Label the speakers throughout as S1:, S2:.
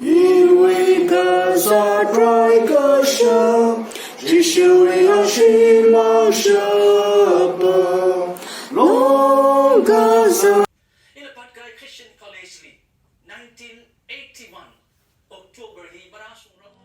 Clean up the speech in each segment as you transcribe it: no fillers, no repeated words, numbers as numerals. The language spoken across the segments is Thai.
S1: 因为歌撒拽歌声，只是为了寻梦舍本，龙歌撒。
S2: Ila Patkai Christian College li 1981 October hi barasung ram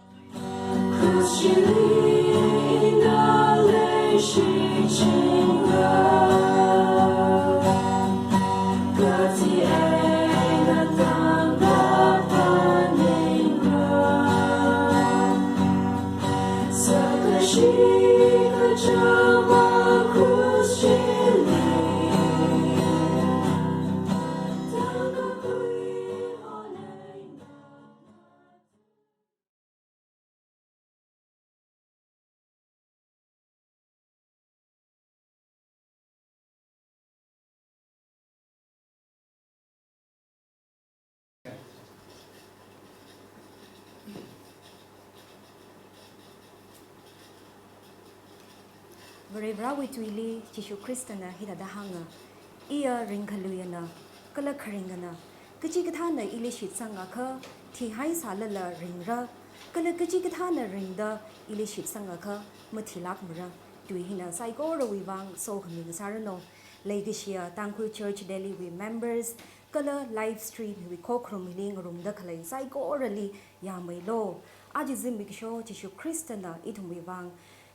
S3: Berebra wituili Jishu Kristana hidada hanga iya ringkaluyana kala kharingana kachi kathana ilishit sanga kha thi hai salala ringra kala kachi kathana ringda ilishit sanga kha mathilak mura tuihina saiko rawibang so khami sarano Laigishia Tangkul Church Delhi we members kala live stream we kokrom hiling room da khalai saiko orally yamailo ajizim biksho Jishu Kristana itumwibang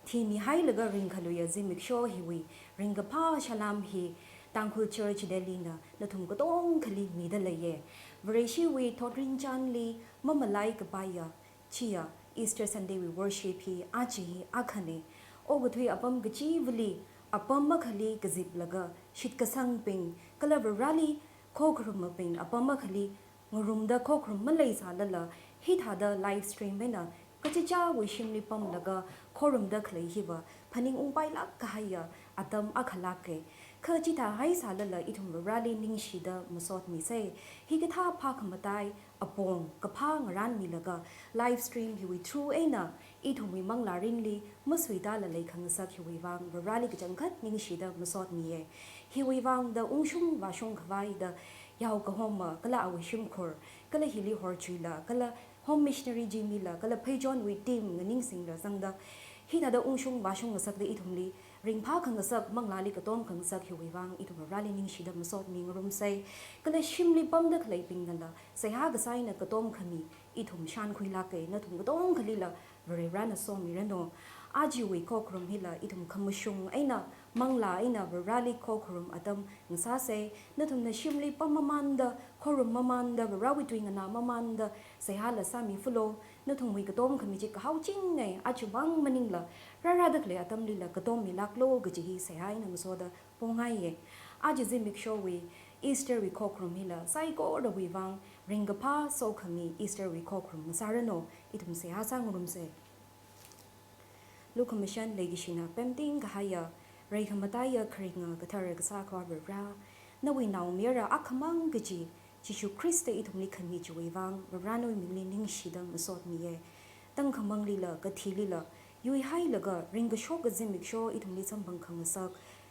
S3: thi mi hai laga ring khaluya zimik sho hiwi ring ga pa shalam hi Tangkul Church Delhi na nathum ko tong khali mi da laye vreshi we thotring chan li mamalai ka baya chia Easter Sunday we worship hi aji akhane ogathui apam gachi vli apam khali gazip laga shit ka sang ping kala rally khokrum ping apam khali ngurum da khokrum malai sa lala hi thada live stream bena kachicha wishimli pam laga khorum da khlai hiba phaning ungpai lak kahaya atam akhalake khachita hai salala ithum rally ningshi da musot mi se hi katha phak matai apong kapha ngaran mi laga live stream hi we through ena ithum mi mangla ringli muswida la lai khang sak hi we wang rally ka jangkhat ningshi da musot mi ye hi we wang da ungshung wa shung khwai da yaw ka homa kala awishim khor kala hili horchila kala home missionary jimila kala phajon we team nganing singla sangda hi da ungshung bashung ngasak de ithumli ringpha khang ngasak manglali ka tom khang sak hiwi wang ithum rally ning shida masot ning rum sai kala shimli pam da khlai ping nala sai ha ga sai na ka tom khami ithum shan khuila ke na thum ka tom khalila re rana so mi reno aji we kokrum hila ithum khamushung aina mangla aina rally kokrum atam ngsa se na thum na shimli pam mamanda khorum mamanda rawi twing na mamanda sai hala sami fulo na thum wi ka tom khami ji ka hau ching ngai achu bang maningla rara da kle atam lila ka tom mi laklo ga ji sai hai na so da pongai ye aji zimik show we Easter we kokrum hila sai ko da wi wang ringapa so khami Easter we kokrum sarano ithum se ha sang rum se lu commission legishina pemting gahaya rai khamataya khringa gathar ga sa kwa bra na wi naw mira akhamang gaji Jishu Christ ithum ni khami juwi wang rano mi ning shida masot mi ye tang khamang lila ka thilila yui hai laga ring ga shok ga zimik sho ithum ni sambang khang sak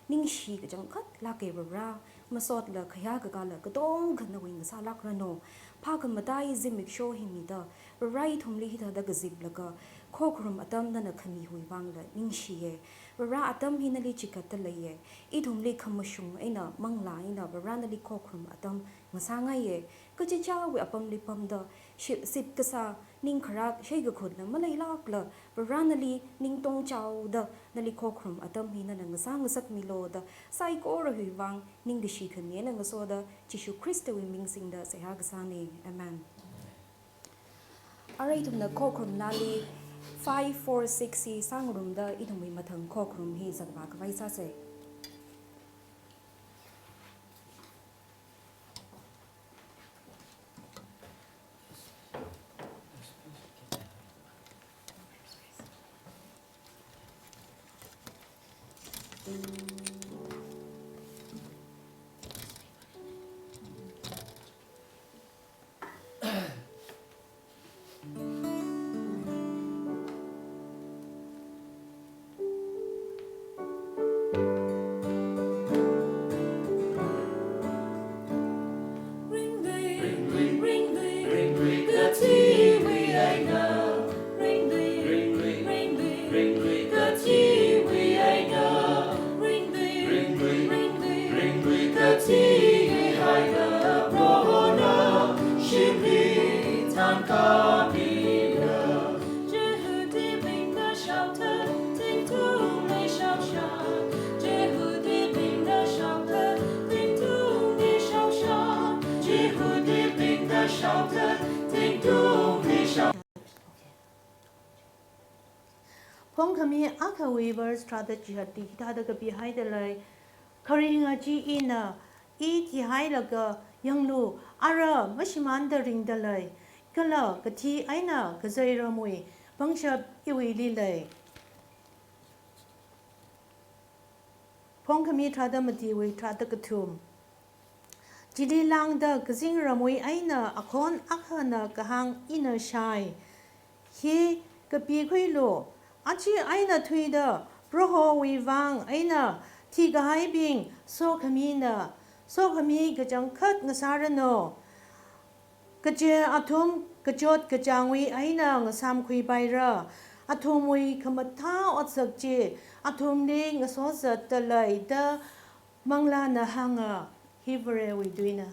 S3: ning shi ga jang khat la ke bra masot la khaya ga la ka dong khana wi sa lak rano pha ka matai zimik sho hi mi da rai thum li hi da ga zip laga khokrum atam na khami hui wang la ning shi ye ra atam hi na li chikat la ye ithum li khamashung aina mangla aina ra na li khokrum atam masanga ye kachi cha we apam li pam da sip kasa ning kharak shei ga khod na malai lak la ra na li ning tong chaw da na li khokrum atam hi na ngasang sak mi lo da sai ko ra hui wang ning gi shi khan ye na ngaso da Jishu Christ we ming sing da sai ha ga sa ne amen arai tum na khokrum na li 546 sang room da idumwi mathang khokrum hi zakwa ka vai sa se
S4: มีอาคาวีเวอร์สตราเตจิฮัตติที่ท่าตะกบีให้เดเลยคาริงาจีอินะอีที่ให้แล้วก็ยังลูอาระไม่ชิมันเดริงเดเลยก็แล้วก็ที่ไอ้น่ะก็ใจระมุยบังชับอีวิลีเลยพงขมีทราดมตีวิทราดกทุมจีดีลังเดกจิงระมุยไอ้น่ะอคอนอักฮนะกะหังอินะชัยฮีกะปีคุยโลอาชีไอ้น่ะทุยเดโปรโฮวิวังไอ้น่ะที่กะให้บิงโซขมีน่ะโซขมีกะจังคัดงสารโนกะเจอาทุมกะจดกะจางวิไอ้น่ะงสามคุยไประอาทุมวิขมท้าอดสักเจอาทุมนี้งสอสัตตะเลยเดมังลานะหังะฮิบเรวิดุยนะ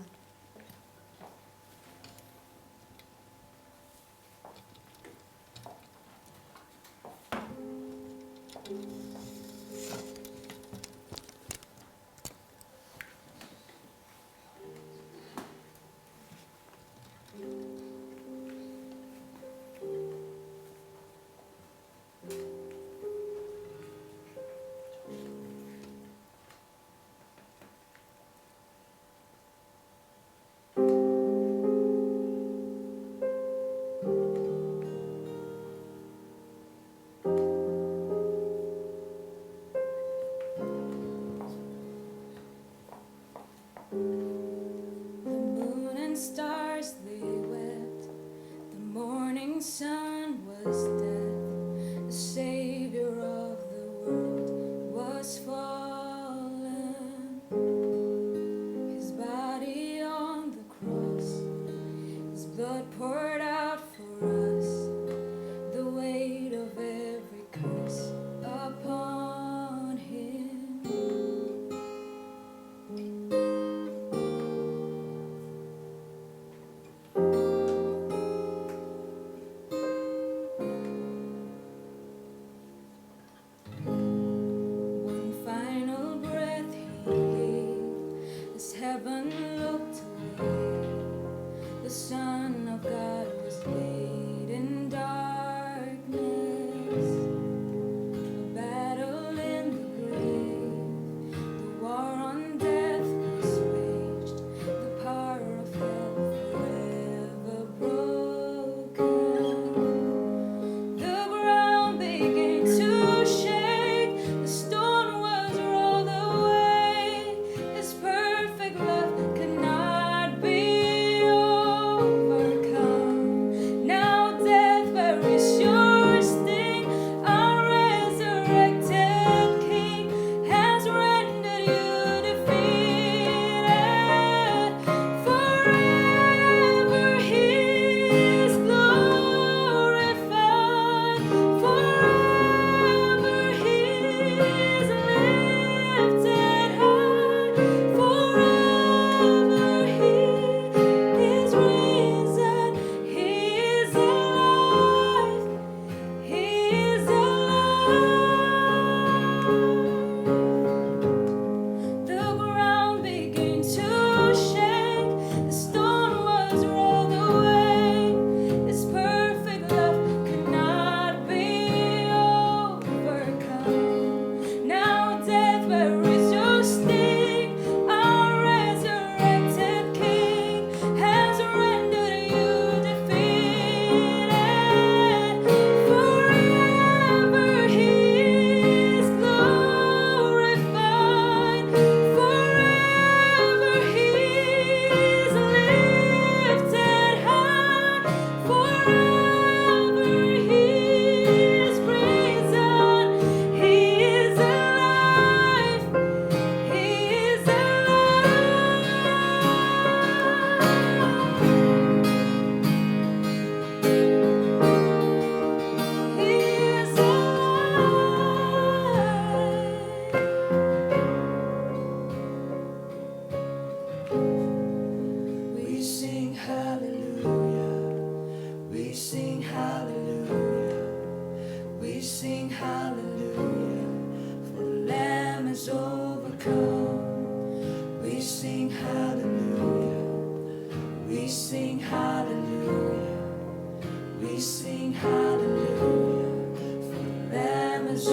S5: Stars they wept, the morning sun was dead, the Savior of the world was fallen, his body on the cross, his blood poured out for us, the weight of every curse upon him. Heaven looked away, the Son of God was laid in darkness, a battle in the grave, the war on death was waged, the power of hell forever broken. The ground began to shake, the stone was rolled away, his perfect love could not be overcome. Now death buries your sting, our resurrected King has rendered you defeated. Forever he is glorified, forever he is lifted high, forever he is risen, he is alive, he is alive. The ground began to shake, the stone was rolled away, his perfect love could not be overcome. Now death buries your sting, our resurrected King has rendered you defeated. Forever he is glorified, forever he is lifted high, forever he is risen, he is alive, he is alive. He is alive.
S1: We sing hallelujah, we sing hallelujah, we sing hallelujah, for the Lamb is overcome. We sing hallelujah, we sing hallelujah, we sing hallelujah, for the Lamb is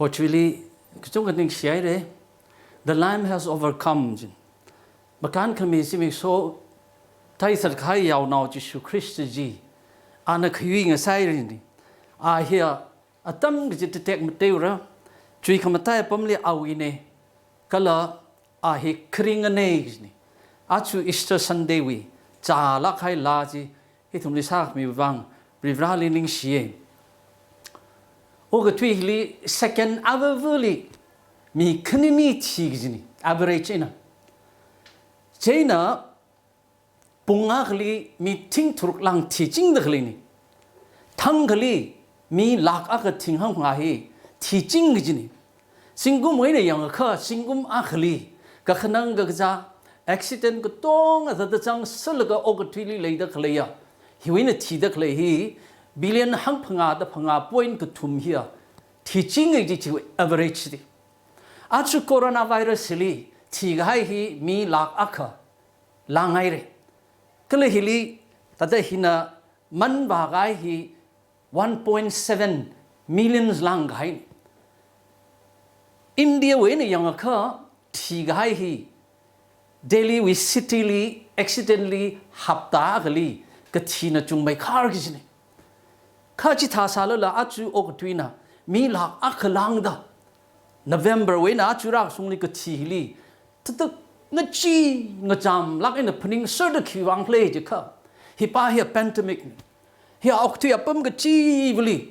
S6: Hopefully, kung kating siya re, the Lamb has overcome. Makan kami simik so, tayo sa kaya yaw na Jesu Christ ji, anak hiwi nga sayri ni, ahia atam git tek matewra, chui kamatay pamli awine, kala ahi kringane ni, achu Easter Sunday wi, cala kay laji, itum lisak mi bang, rivrali ning siye. Oga tui li second avavuli, mi kanini tigini, average ina. China, pungakli mi ting turuk lang teaching the klini. Tangli mi lak aka ting hang ngahi teaching gini. Singum wene yang ka singum akli ka khanang ga ja accident ko tong ada da chang sulga oga twili leida khleya. Hiwina thi da khle hi billion hang phanga da phanga point ko thum hiya teaching gi chi average di. Achu coronavirus li thi ga hi mi lak aka langai re. Kale hili tada hina man bagai hi 1.7 millions lang gai. India we ne yang ka thi gai hi Delhi we city li accidentally hapta gali ka thi na chung mai khar gi ne. Kha chi tha sala la achu ok twina mi lak ak lang da November we na achu rak sung ni ka thi li tata nga chi nga jam lak in the pning sir the ki wang play je ka hi pa hi pandemic hi ok tu apam ga chi vli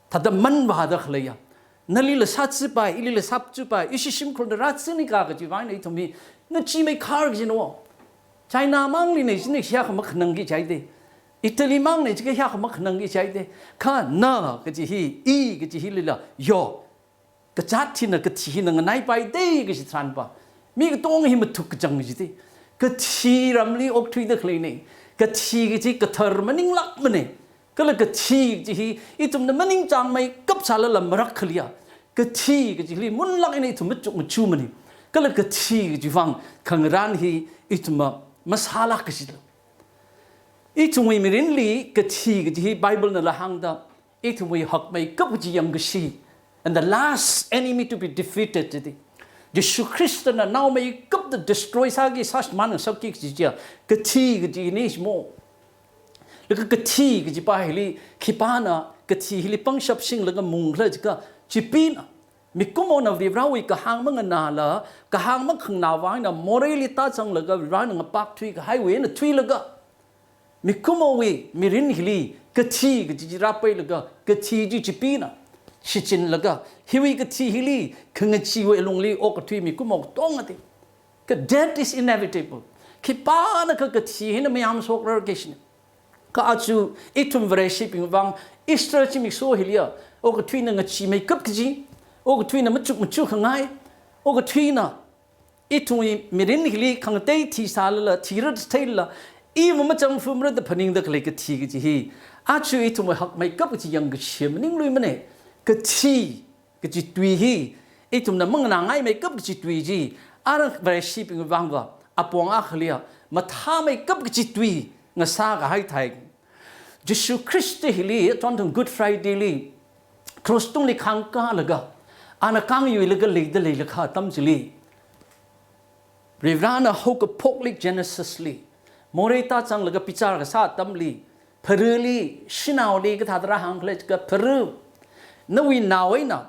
S6: thada man ba da khleya nali la sat chi pa ili la sap chu pa ishi sim khon da rat sini ka ga ji wang nei thomi nga chi mai khar gi no China mang li nei sini sia kham khnang gi chai de Italy mang nei chi ga kham khnang gi chai de kha na ga ji hi I ga ji hi la yo ka chat thi na ka thi na ngai pai de ga si tran pa mi ka tong hi ma thuk jang ji ti ka thi ram li ok thui da khlei nei ka thi gi ji ka thar maning lak mane ka la ka thi ji hi I tum na maning chang mai kap sala lam rak khlia ka thi gi ji li mun lak nei thum chuk ma chu mani ka la ka thi gi ji wang khang ran hi I tum ma masala ka si I tum wi mirin li ka thi gi ji Bible na la hang da I tum wi hak mai kap ji yang ga si and the last enemy to be defeated today Jesus Christ na now may cup the destroy sagi sas man sak ki ji ka thi ji ni mo le ka thi ji pa hili khipana ka thi hili pang shap sing la ga mung la ji ka chi pin mi kumo na vi rawi ka hang mang na la ka hang mang khang na wa na morally ta chang la ga ran ng pak thui ka highway na thui la ga mi kumo we mi rin hili ka thi ji ra pai la ga ka thi ji chi pin Shichin laga, hiwi ka ti hili, kanga chiwe longli o ka tui mi kumok tongati. Ka death is inevitable. Ki paana ka ti hina mayam sok rarkeshin. Ka achu itum vare shipping vang, Easter chi mi so hilia, o ka tui na nga chi may kup kaji, o ka tui na machuk hangai, o ka tui na itum mirin hili kanga tay ti salala, ti rad taila, Iwa macam fumra da paning da kalay ka ti kaji hi. Achu itum hak may kup kaji yang ka shim, ning lui mane. Cái chi cái chỉ tùy hi ít chúng ta mong nàng ai mấy cấp cái chỉ tùy gì anh về shipping vang vào apong akhilia mà tha mấy cấp cái chỉ tùy ngã sa cái hai thầy Jesus Christ hili toàn thằng Good Friday li cross tung li khang ka laga anh kang yu laga lấy kha tâm chỉ li Rivana hok pok li Genesis li morita chang laga pichar ka sa tâm li pharu li shinau li ka thadra hang khle ka pharu Nawi nào ấy nào,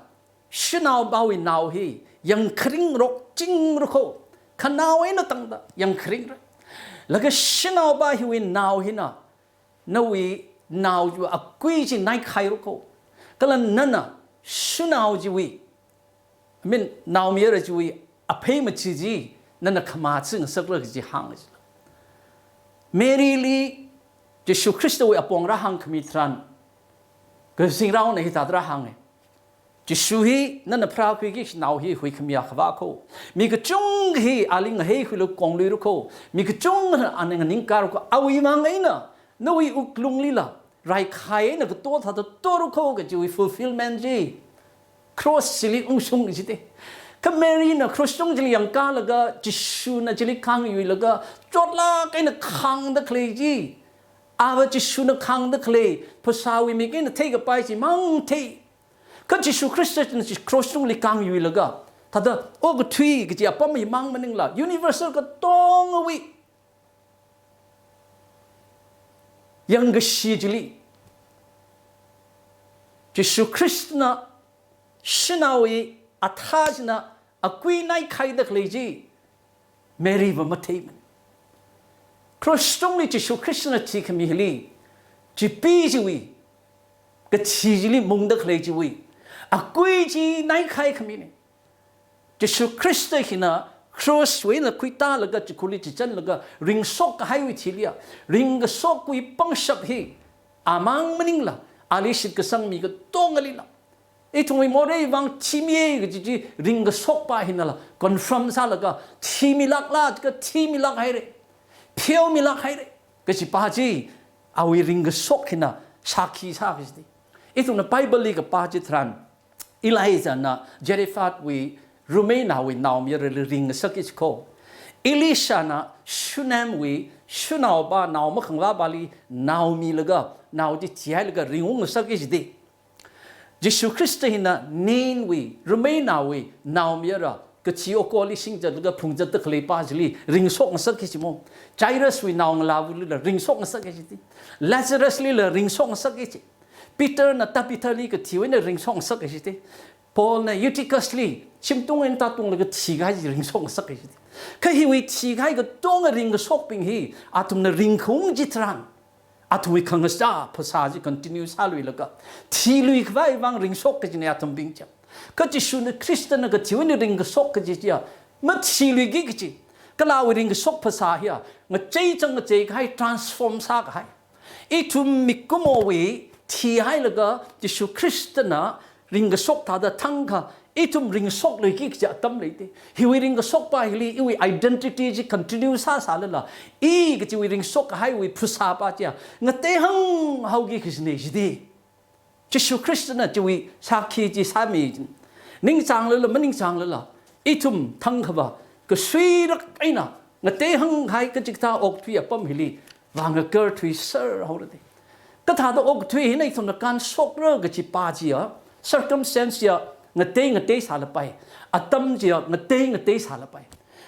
S6: xin nào bao vi nào hi, yang kring rok ching roko, khăn nào ấy nó tăng da, yang kring rồi, là cái xin nào bao hi nào hi na, nawi nào ju a quy chỉ nai khai roko, cái là nana, xin nào ju vi, mình nào mi ra ju vi, a pay mà chỉ gì, nana khama chừng sắc rồi chỉ hang rồi, Mary li, Jesus Christ vi apong ra hang kami tran. Cái sinh rau này ta ra hàng này, chỉ suy nên là phao cái nào hi hui khmia khva ko, mi cái chung hi aling hi hui lo kong lu ko, mi cái chung anh anh ning kar ko, awi mang ấy na, noi uklung lila, rai khai na cái to ko cái chui fulfillment gì, cross sili sung gì thế, cái Mary na cross sung chỉ yang ka laga, chỉ su na chỉ khang yu laga, chốt la cái na khang da klei gì. Ava chỉ suna khang da khle, pasawi mi cái na take a pai chỉ mang te, ก็จิสุคริสต์จะครอสตรงลิกังอยู่แล้วก็ถ้าเดโอ้ก็ทุยก็จะป้อมไม่มังมันนึงละยูนิเวอร์แซลก็ต้องเอาไว้ยังก็ชีจิลีจิสุคริสต์นะชินาวีอัฐาจนะอกุยไนใครดักเลยจีเมรีบมาเทมันครอสตรงนี้จิสุคริสต์นะที่ขมิฮลีจิปีจิวีก็ชีจิลีมุงดักเลยจิวีอกุยจีไนใครขมิเนี่ยจิสุคริสต์หินะครอสเวนะคุยตาแล้วก็จิคุลิจิจันแล้วก็ริงซอกให้วิธีเลียริงก็ซอกคุยปังชับฮีอามังมันนิงละอาลิชิดก็สังมีก็ต้องอะไรละไอ้ทุ่งไอ้โมเรย์วังทีมีก็จีริงก็ซอกไปหินะละคอนเฟิร์มซะแล้วก็ทีมีลักลาก็ทีมีลักให้เร่เพียวมีลักให้เร่ก็จีป้าจีเอาไว้ริงก็ซอกหินะสักขีสักขีสิไอ้ทุ่งในไบเบิลลีก็ป้าจีทรันอิไลซานะเจเรฟัดวีรูเมนาวินาวมีเรื่องริงสักกิจโคอิลิชานะชุนามวิชุนาวบ้านาวมะขังว่าบาลีนาวมีละก็นาวที่ที่ให้ละก็ริงงสักกิจดียิสุคริสต์หินะนินวิรูเมนาวินาวมีระก็ที่โอโกลิสิงจัดละก็พุ่งจัดตะคลีป้าจลีริงสกสักกิจโมไจรัสวินาวงลาวุลีละริงสกสักกิจดีลาซารัสลีละริงสกสักกิจปีเตอร์นะตาปีเตอร์ลีก็ที่วันละริงสกสักกิจดีพอลนะยูติคัสลีชิมตรงเอ็นตาตรงเลยก็ที่ไงริงสกสักกิจดีก็ฮิวิที่ไงก็ตรงริงสกปิงฮีอาตุมนะริงคงจิตรันอาตุวิคังสตาภาษาจีคอนติเนียสฮาลุยแล้วก็ที่ลุยควายวังริงสกก็จะเนี่ยอาตุมบิงจับก็จะชุนคริสเตียนก็ที่วันริงสกก็จะเนี่ยมันที่ลุยกี่ก็จะก็ลาวริงสกภาษาเฮียงั้นใจจังก็จะให้ transform สักให้อีทุมมิกุโมวีที่ให้แล้วก็จะชุคริสเตียนริงสกท่าได้ทั้งค่ะอีทุมริงสกเลยกี่จะตั้มเลยที่ฮิวิริงสกไปฮิลีอีวิ identity จะ continue ซาซาเลยล่ะอีก็จะวิริงสกให้วิภาษาปะเจ้างั้นเตหังเฮากี่คือเนี่ยจีจะชุคริสต์นะจะวิสักขีจีสามีนิ่งจังเลยล่ะมันนิ่งจังเลยล่ะอีทุมทั้งค่ะว่าก็สวยรักไอ้น่ะงั้นเตหังให้ก็จิตตาออกทุยปั๊มฮิลีวางก็เกิดทุยเซอร์เฮาเลยก็ถ้าตัวออกทุยในสถานการณ์สกเรื่องก็จิปาจีอ่ะ circumstance อ่ะงั้นเตสาลไปอัตมจีอ่ะงั้นเตสาลไป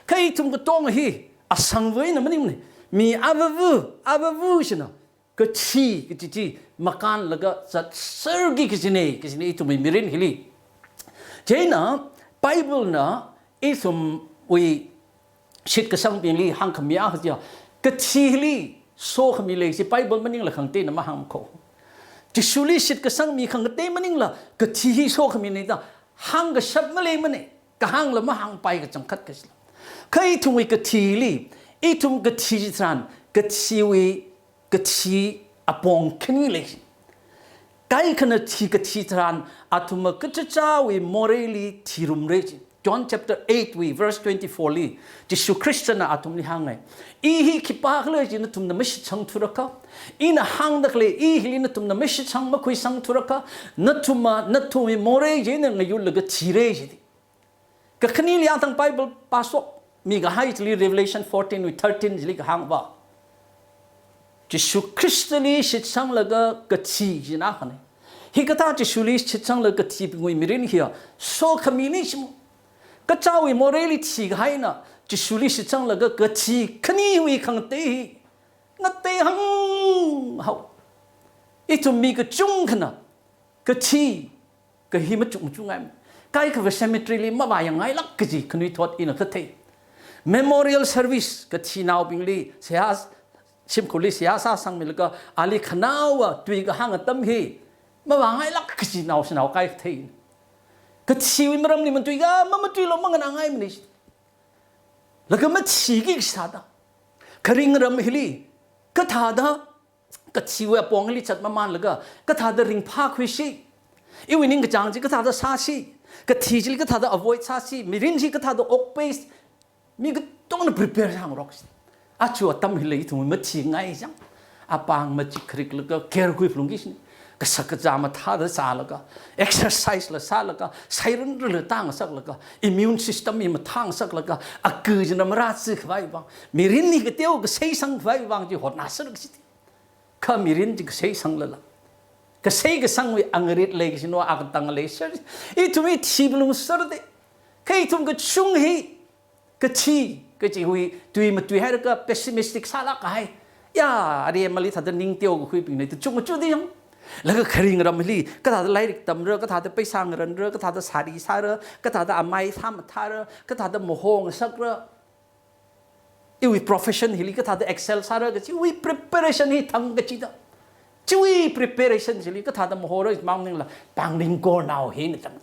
S6: ใครทุ่มก็ต้องฮีอาสังเวยนะมันนี่มันมีอาบวูชนะก็ชีก็จีมากันแล้วก็สัตเซอร์กิกสิเนี่ยทุ่มมีรินฮิลีเจน่ะไบเบิลนะอีทุ่มวิชิดกษังเป็นลีหังขมีอาจีอ่ะก็ชีฮิลีโซ่ขมีเลยสิไบเบิลมันนี่ละขังเตนะมาหังโคจิสุลิชิดกษังมีขังเตมันนี่ละก็ชีฮิโซ่ขมีนี่ตาหังก็ชับมาเลยมันนี่ก็หังละมาหังไปก็จังคัดก็สิใครทุ่มวิก็ชีลีอีทุ่มก็ชีจิตรันก็ชีวิก็ชีอปองขนี่เลยใครขณะชีก็ชีตรันอาทุ่มก็จะจ้าวิโมเรลีที่รุมเรจิ John chapter 8 we verse 24 li จิสุคริสต์นะอาทุ่มนี่หังไงอีฮีคิปากเลยจินทุ่มนะไม่ใช่ช่างธุระค่ะอีน่ะหังดักเลยอีฮีลินทุ่มนะไม่ใช่ช่างมาคุยช่างธุระค่ะนัททุ่มโมเรจิเนี่ยไงอยู่เลยก็ชีเรจิก็ขณีเลี้ยงทั้งไบเบิลปาสวมีก็ให้ที่ Revelation 14 with 13จิลิก็หังว่าจิสุคริสต์นี่ชิดช่างแล้วก็ชีจินะค่ะเนี่ยฮิกตาจิสุลิชิดช่างแล้วก็ชีเป็นงวยมิรินเฮียโซขมีนี่ชิมก็เจ้าวิโมเรลิชีก็ให้นะจิสุลิชิดช่างแล้วก็ชีขณีวิขังเตะนัดเตะหังเฮาอีทุมมีก็จุงขนาดก็ชีก็หิมจุงไงใครก็ว่าเซมิทรีลีมาว่ายังไงลักก็จีขณีทอดอินก็เตะ Memorial Service ก็ชีนาวบิงลีเสียชิมคุลิเสียซาสังมิลก็อาลีขนาวตุยก็หังตั้มฮีมาว่าไงลักก็จีนาวใครเตะก็ชีวิตมันนี่มันตุยก็มันตุยเรามันกันง่ายมันนี่แล้วก็มันชีกิกสัตว์คริงรำฮิลีก็ท่าดาก็ชีวิตปองฮิลีจัดมามันแล้วก็ท่าดาริงพาคุยชีอีวินิงก็จังจีก็ท่าดาซาชีก็ทีจิลก็ท่าดา avoid ซาชีมีรินชีก็ท่าดาออกไปมีก็ต้องน่ะ prepare ทางรอกอาชัวตั้มฮิลีทุ่มมันชีง่ายจังอาปางมันจิคริกแล้วก็แคร์คุยพลุงกิชนี่ก็สักจามาท่าดาซาแล้วก็ exercise ละซาแล้วก็ไซรันเรือตั้งสักแล้วก็ immune system มีมาทั้งสักแล้วก็อากูจะนำราชไว้บ้างมีรินนี่ก็เที่ยวก็ใช้สังไว้บ้างจีหดน่าสนุกสิข้ามีรินจีก็ใช้สังละก็ ก็เสกสังวิอังริดเลยสิโนอากันตังเลยเสอีทุมีทีบลุงสรเดใครทุมก็ชุ่งฮีก็ทีก็จีหุยตุยมาตุยให้แล้วก็ pessimistic ซาลักให้ยาอะไรมาลิทัดนิ่งเตียวก็คุยปีนี้ตุชุ่งก็จุดเดียวแล้วก็คริงรำลีก็ถ้าไล่ตำเรือก็ถ้าไปสร้างเรือก็ถ้าสาดีสาเรือก็ถ้าอามายทำท่าเรือก็ถ้าโมโหงสักเรืออีวิ profession ฮิลิก็ถ้าexcel สาเรือก็จีวิ preparation ฮิทั้งก็จีดจีวิ preparation ฮิลิก็ถ้าโมโหเรือมังนึงละปังนิ่งก็น่าเห็นจัง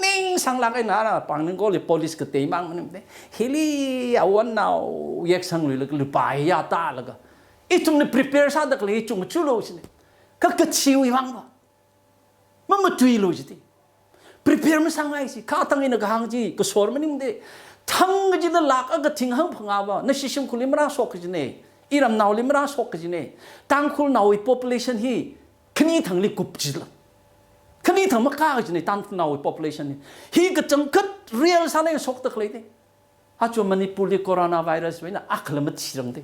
S6: นิ่งสังลักไอ้น่าปังนิ่งก็เลย police ก็เตะมังมันเนี่ยฮิลิเอาวันน่าแยกสังเลยก็เลยไปยาตาแล้วก็อีจุงเนี่ย prepare ซาดักเลยจุงชุโลสิเนี่ยก็กระชิวยังวะมันมาตุยโลจิต prepare มันสังไงสิข้าตั้งอินกับหางจีก็สอนมันนี่มันเดทั้งจีนหลักก็ทิ้งหังพังอาวะนั่นสิชิมคุณลิมราสอกจีเน่อีรำนาวลิมราสอกจีเน่ตั้งคุณนาวอี population ฮีขณีทั้งลิกุบจีละขณีทั้งมักกาจีเน่ตั้งคุณนาวอี population ฮีก็จังกัด real สารสอกตะเลยเดอาจจะมันนี่ปุริโคโรนาไวรัสไว้นะอักลมัดชิรังเด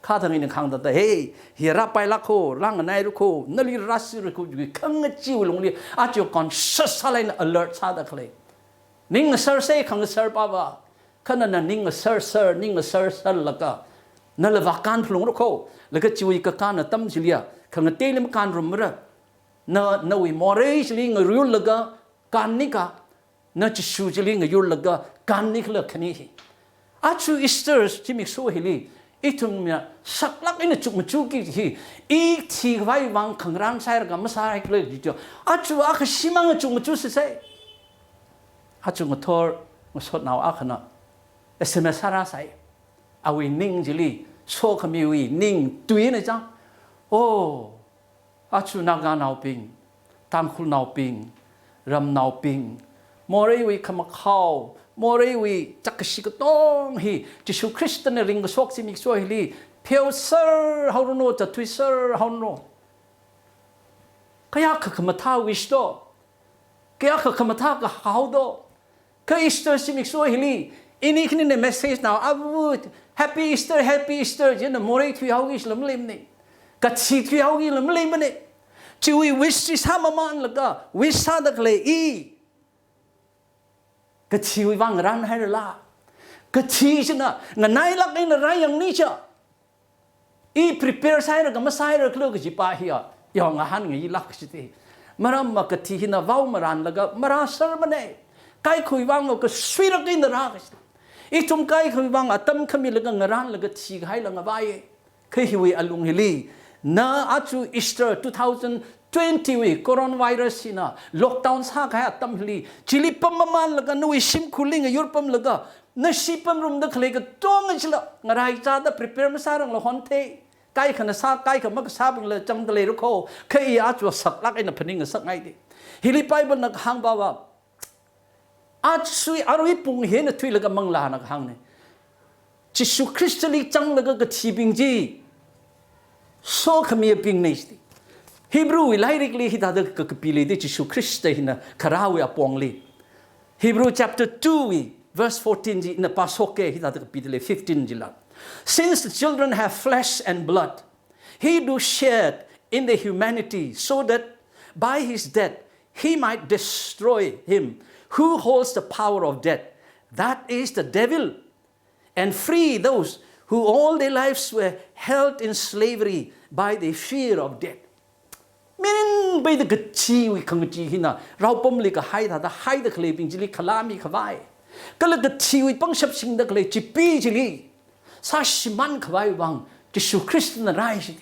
S6: ข้าทางนี้ข้างตาเฮ้ยเฮียรับไปละโคร่างนายรู้โคนั่นลีรัสรู้โคอยู่ข้างจิวลงเลยอาจจะก่อนชัดอะไรนะ alert ซาดักเลยนิ่งเซอร์เซ่ข้างเซอร์ป้าวะขณะนั้นนิ่งเซอร์นิ่งเซอร์แล้วก็นั่นละวักการพลุงรู้โคแล้วก็จิวอีกการตั้มจิเลียข้างเตลิมการรุมระนั่นวิมอร์จิลิงริวแล้วก็การนี้ก็นั่นจิชูจิลิงริวแล้วก็การนี้เลยขณีอาจจะอีสเตอร์ที่มีสู้ฮิลีอีทุนเนี่ยสักลักอินจุกมจุกิที่อีที่ไว้วางขังร่างใส่ระกำมาใส่เลยจิจ้าอาจูอาคชิมังจุกมจุสิเซ่อาจูงทอร์มาสดนาวอาขณะ SMS สาระใส่เอาวินิ่งจิลีโชคมีวินิ่งตุยนะจ๊ะโอ้อาจูนักงานนาวปิงตามคุณนาวปิงรำนาวปิงมอเรวิขมักข้าวมอเรวีจักรชิกต้องฮีจิชูคริสต์ในริงก์สวกซิมิกสวยฮีเพียวเซอร์ฮาวโนจะทวิเซอร์ฮาวโนก็อยากขมาท้าวิสโตก็อยากขมาท้ากับฮาวโดก็อีสเตอร์ซิมิกสวยฮีอินี่คือในเมสเซจnow abud happy Easter เจนมอเรทวิฮาวกิสลมลิมนี่กัดชีทวิฮาวกิลมลิมนี่จิวิวิสซิสามามันแล้วก็วิสซาดักเลยอีก็ชีวิตวังรันให้ละก็ชีชนะงั้นนายลักไอ้นอะไรอย่างนี้จ้ะอี prepare ใส่แล้วก็มาใส่แล้วเคลื่อนก็จีบไปฮีอ่ะอย่างอาหารไงลักสิทีมารามาก็ที่น่ะว้าวมารันแล้วก็มาราเซอร์มันเองใครคุยวังก็สวีรักไอ้นรักสิอีจุ่มใครคุยวังอ่ะตั้มขมิแล้วก็งรันแล้วก็ชีให้แล้วก็ไปเคยหิวอลุงฮิลีน่าอาจูอีสเตอร์2020วีโคโรนาไวรัสสินะล็อกดาวน์สักให้ตั้มฮิลีจิลิปั๊มมันแล้วก็นุ่ยชิมคุลิงยุโรปแล้วก็นั่นชิปั๊มรุมดักเลยก็ตัวมันชิละงรายจ้าได้ prepare มาสร้างละฮอนเทใกล้ขนาดสักใกล้กับมักซาบิงเลยจำทะเลรู้เขาเคยอาจูสักลักไอ้น่ะพนิงสักไงดิฮิลิไปบนนักหางบ่าวอาจูอารวิปุ่งเห็นทุยแล้วก็มังลานักหางเนี่ยจิสุคริสต์ลิจังแล้วก็ทีบิงจีโซ่ขมีปิงนี่สิฮีบรูไลริกลีฮิตาเดกกปิลีดิจิสุคริสต์หินะคาราวิอปองลีฮีบรู chapter 2 verse 14 จีนะปาสโอเกฮิตาเดกปิลี15 จีละ since the children have flesh and blood he do share in the humanity so that by his death he might destroy him who holds the power of death that is the devil and free those who all their lives were held in slavery by the fear of death มินไปตะกชีวิขังจีหินะเราปมเลยก็ให้ท่าให้ตะเคลปิงจิลิขลามีขวายก็เลยกชีวิปังชับสิงตะเคลจิปีจิลิซาชิมันขวายวังจิสุคริสต์น่ะไรสิ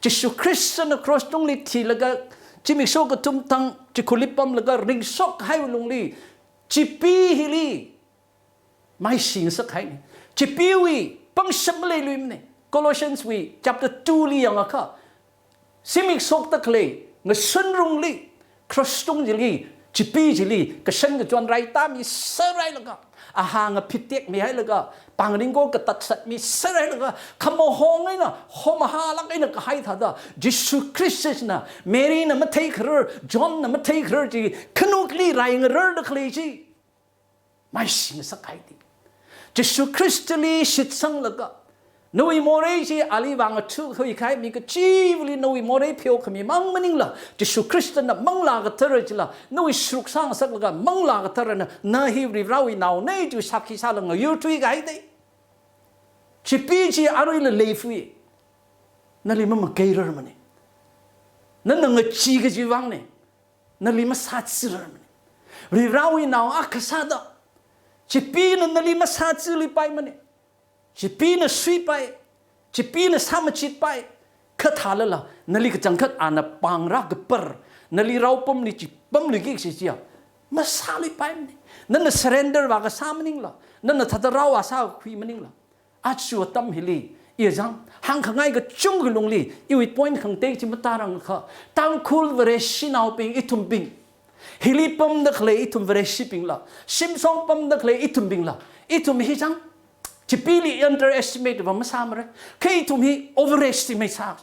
S6: จิสุคริสต์น่ะครอสตรงลิทีแล้วก็จิมิโซก็ทุ่มตังจิคุลิปมแล้วก็ริงซอกให้ลงลีจิปีฮิลีไม่สิงสักให้จิปีวีปังชับเลยลุยมันเนี่ย Colossians วี chapter 2ลีอย่างอ่ะค่ะซิมิกซอกตะเคลงะสันรุงลีครอสตรงจิลีจิปีจิลีกะฉันกะจวนไรตามีเสไรแล้วก็อาหารพิเตกมีให้แล้วก็ปังริงโกกะตัดสัตมีเสไรแล้วก็ขโมหงไงนะหอมหาลักไอ้นะก็ให้ท่าดายิสุคริสต์นะเมรีนะมาเทคเรอร์จอห์นนะมาเทคเรอร์จีขนุกลีไรเงเรอร์ตะเคลจีไม่สิงสักให้ดิยิสุคริสต์ลีชิดสังแล้วก็ Noi more ji ali wang chu hui khai mi ka chi vli noi more phyo khami mang maning la Jesu Christ na mang la ga tar chila noi shruk sang sak la mang la ga tar na hi ri rawi naw nei ju sakhi sa lang yu tui gai dei chi pi ji aroi le le fui na li ma keirer mane na nga chi ga ji wang ne na li ma sat sir mane ri rawi naw akasada chi pi na li ma sat sir li pai mane chỉ pi nó suy bay chỉ pi nó sam chít bay khát hà là nali cái chẳng khát anh bang ra cái per nali rau pom ni chỉ pom lì cái gì à mà sao lì bay này nên surrender vào cái sam mình là nên là thật rau à sao khi mình là ắt chùa tâm hili yêu rằng hàng khang ngay cái chung cái lồng lì yêu ít point khang tê chỉ mà ta rằng khờ tăng cool về xin nào ping itum ping hili pom được lấy itum về shipping là sim song pom được lấy itum ping là itum hi rằng chỉ pili underestimate vào mà sao mà đấy khi tụi mi overestimate sao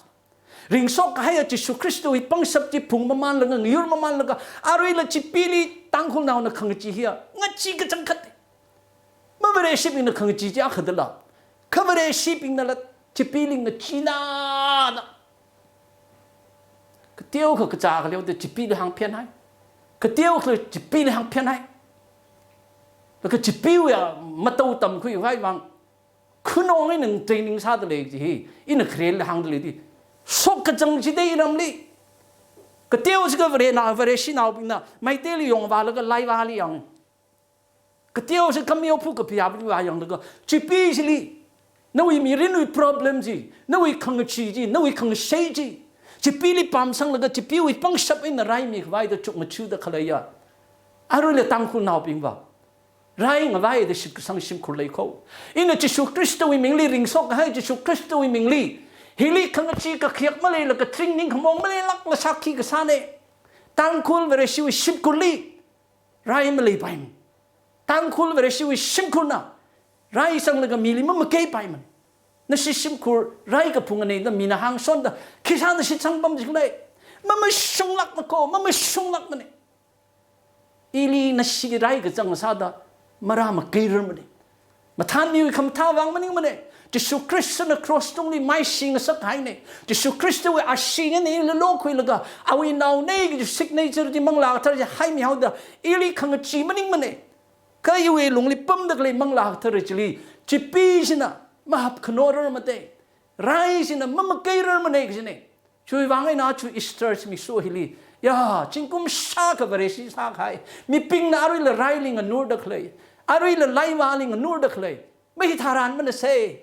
S6: ring sok cái hay Jesu Christ tôi băng sập chỉ phùng mà man là người mà man là rồi là chỉ pili tăng không nào nó không chỉ hiểu ngay chỉ cái chẳng khát mà về shipping nó không chỉ giá khát là cái về shipping là chỉ pili nó chỉ na cái tiêu cái giá cái liệu chỉ pili hàng phiên hay cái tiêu cái chỉ pili hàng phiên hay cái chỉ pili à mà tàu tầm khui vai vàng cứ nói những training sao được lấy gì, in create là hàng được lấy đi, sốc cái chân chỉ đây làm đi, cái tiêu chỉ cái vấn đề xin nào bình na, mấy tiêu li dùng vào là cái lai vào li dùng, cái tiêu chỉ cái miêu phụ cái bia bia vào dùng được cái, chỉ pi chỉ li, nếu vì mình riêng vì problem gì, nếu vì không chỉ gì, nếu vì không say gì, chỉ pi li bám sang là cái chỉ pi vì băng sập in là rai mình vai được chụp một chút được cái này à, rồi là tăng khung nào bình vào. Rai nga vai de shik sang sim khur lei kho ina Jesu Christ wi mingli ring sok hai Jesu Christ wi mingli hili khang chi ka khiak ma le la ka tring ning khmong ma le lak la sakhi ka sa ne tang khul ve shi wi ship khur li rai ma le pai tang khul ve shi wi sim khur na rai sang la ka mi li ma ke pai man na shi sim khur rai ka phung ne da mi na hang son da khi sa na shi sang bam ji le ma shung lak ma ko ma shung lak ma ne ili na shi rai ka chang sa da mà ra mà cây rơm này mà than nhiều không thao vang mà nín mà này Jesu Christ na cross tung đi mai sinh sắc hai này Jesu Christ với à sinh này là lô khui là cái à vì nào này cái signature thì mang lạc thở hai mươi hào đó ili không chỉ mà nín mà này cái yêu lùng li bấm được lấy mang lạc thở chỉ pi xin à mà hấp khôn rồi mà thế rai xin à mà cây rơm mà này cái này chui vang ấy nào chui Easter mi số hili ya chính cũng sa cái vấn đề sa khai mi ping na rồi là rai linh ngur được lấy rồi là lai vào linh ngur được lấy mấy tharan mà say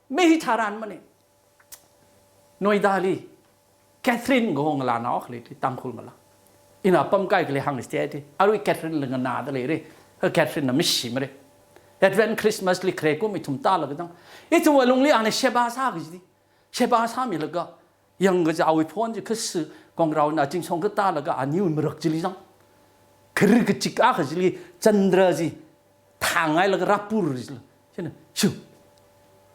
S6: mấy tharan mà này nói đali Catherine gong là nó lấy thì tăng khul mà là ina pam kai cái hàng này thì rồi Catherine là ngana đó lấy đấy Catherine là miss mà đấy Advent Christmas li kre ko mi thum ta la cái đó ít tu lung li anh sheba sa cái gì sheba sa mi là cái yang cái giáo phone chứ cái sự con rau na chính xong cái ta là cái anh yêu mà rực gì rằng cái chiếc áo cái gì Chandra gì thằng ai là cái rapur gì chứ này chú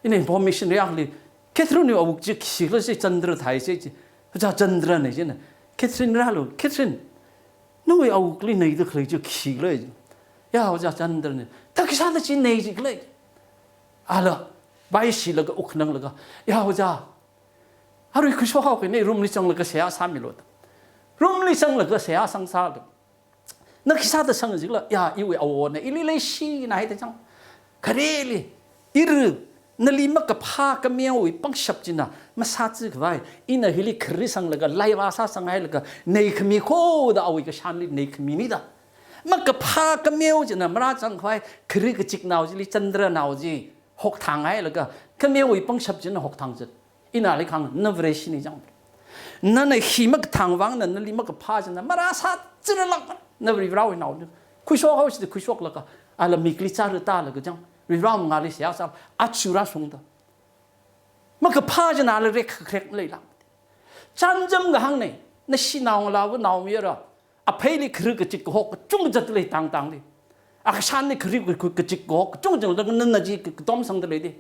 S6: ini information riak li Catherine ni abuk chiếc xí là Chandra thay chứ cha Chandra này chứ này Catherine ra luôn Catherine nó người abuk li này được lấy chiếc xíเลยya cha Chandra này ta cái sao nó chỉ này gì cái ala bai xí là cái uk năng là cái ya cha 하루 그 쇼하고 있네 룸리sang là cái xe 삼일 rồi 룸리sang là cái xe sang xa được nó khi sao được sang gì là ya yêu ảo này ili lấy xí này thế chăng cái đi iru nó li mất cái pha cái miêu ấy băng sập gì na mà sao chứ cái vậy ina hili kri sang là cái lai va sa sang hay là cái này cái mi khô đó ôi cái san li này cái mi ní đó mà cái pha cái miêu gì na mà ra chẳng phải kri cái chiếc nào gì Chandra nào gì học thang hay là cái miêu ấy băng sập gì na học thang gì ina lấy khang nó về xin chẳng nó này khi mà thằng vắng nó li mà cái pha chứ mà ra sát chứ là nó về rau nào nữa khui số họ sẽ khui số là cái à là mikli cha rồi ta là cái chẳng về rau mà lấy xéo sao achura xuống đó mà cái pha chứ nào là rek lấy lắm chân dâm cái hàng này nó xin nào là với nào mới rồi à phải đi khử cái chiếc hộp chung chặt lấy tăng đi à cái san này khử cái chiếc hộp chung chặt lấy nó gì cái tôm sang đấy đi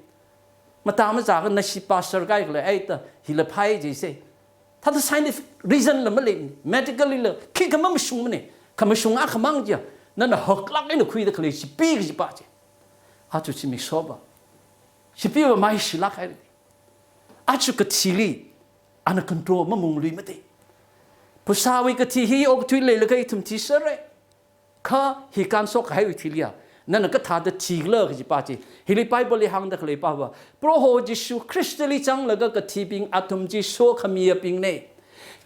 S6: mà ta mới giả cái này si pastor cái này ấy ta hi là phải gì thế, ta the scientific reason là mới medically là khi cái mà sung này cái mà sung à cái mang gì nên là học lắc cái nó khui được cái si pi cái gì ba chứ, à chú chỉ mình số ba, si pi mà mai si lắc cái, อาชุกทีลีอันกันโตรมะมุงลุยมาดิผู้สาวิกทีฮีออกทุยเลยละก็ทุมทีเสร็จข้าฮิการสกให้วิธีเลียนั่นก็ท่าจะทีเลิกจิปาจีฮิลิไปบริหังดักเลยป่าวโปรโหจิสูคริสต์ลิจังแล้วก็ทีปิงอัตุมจิโซขมีปิงเน่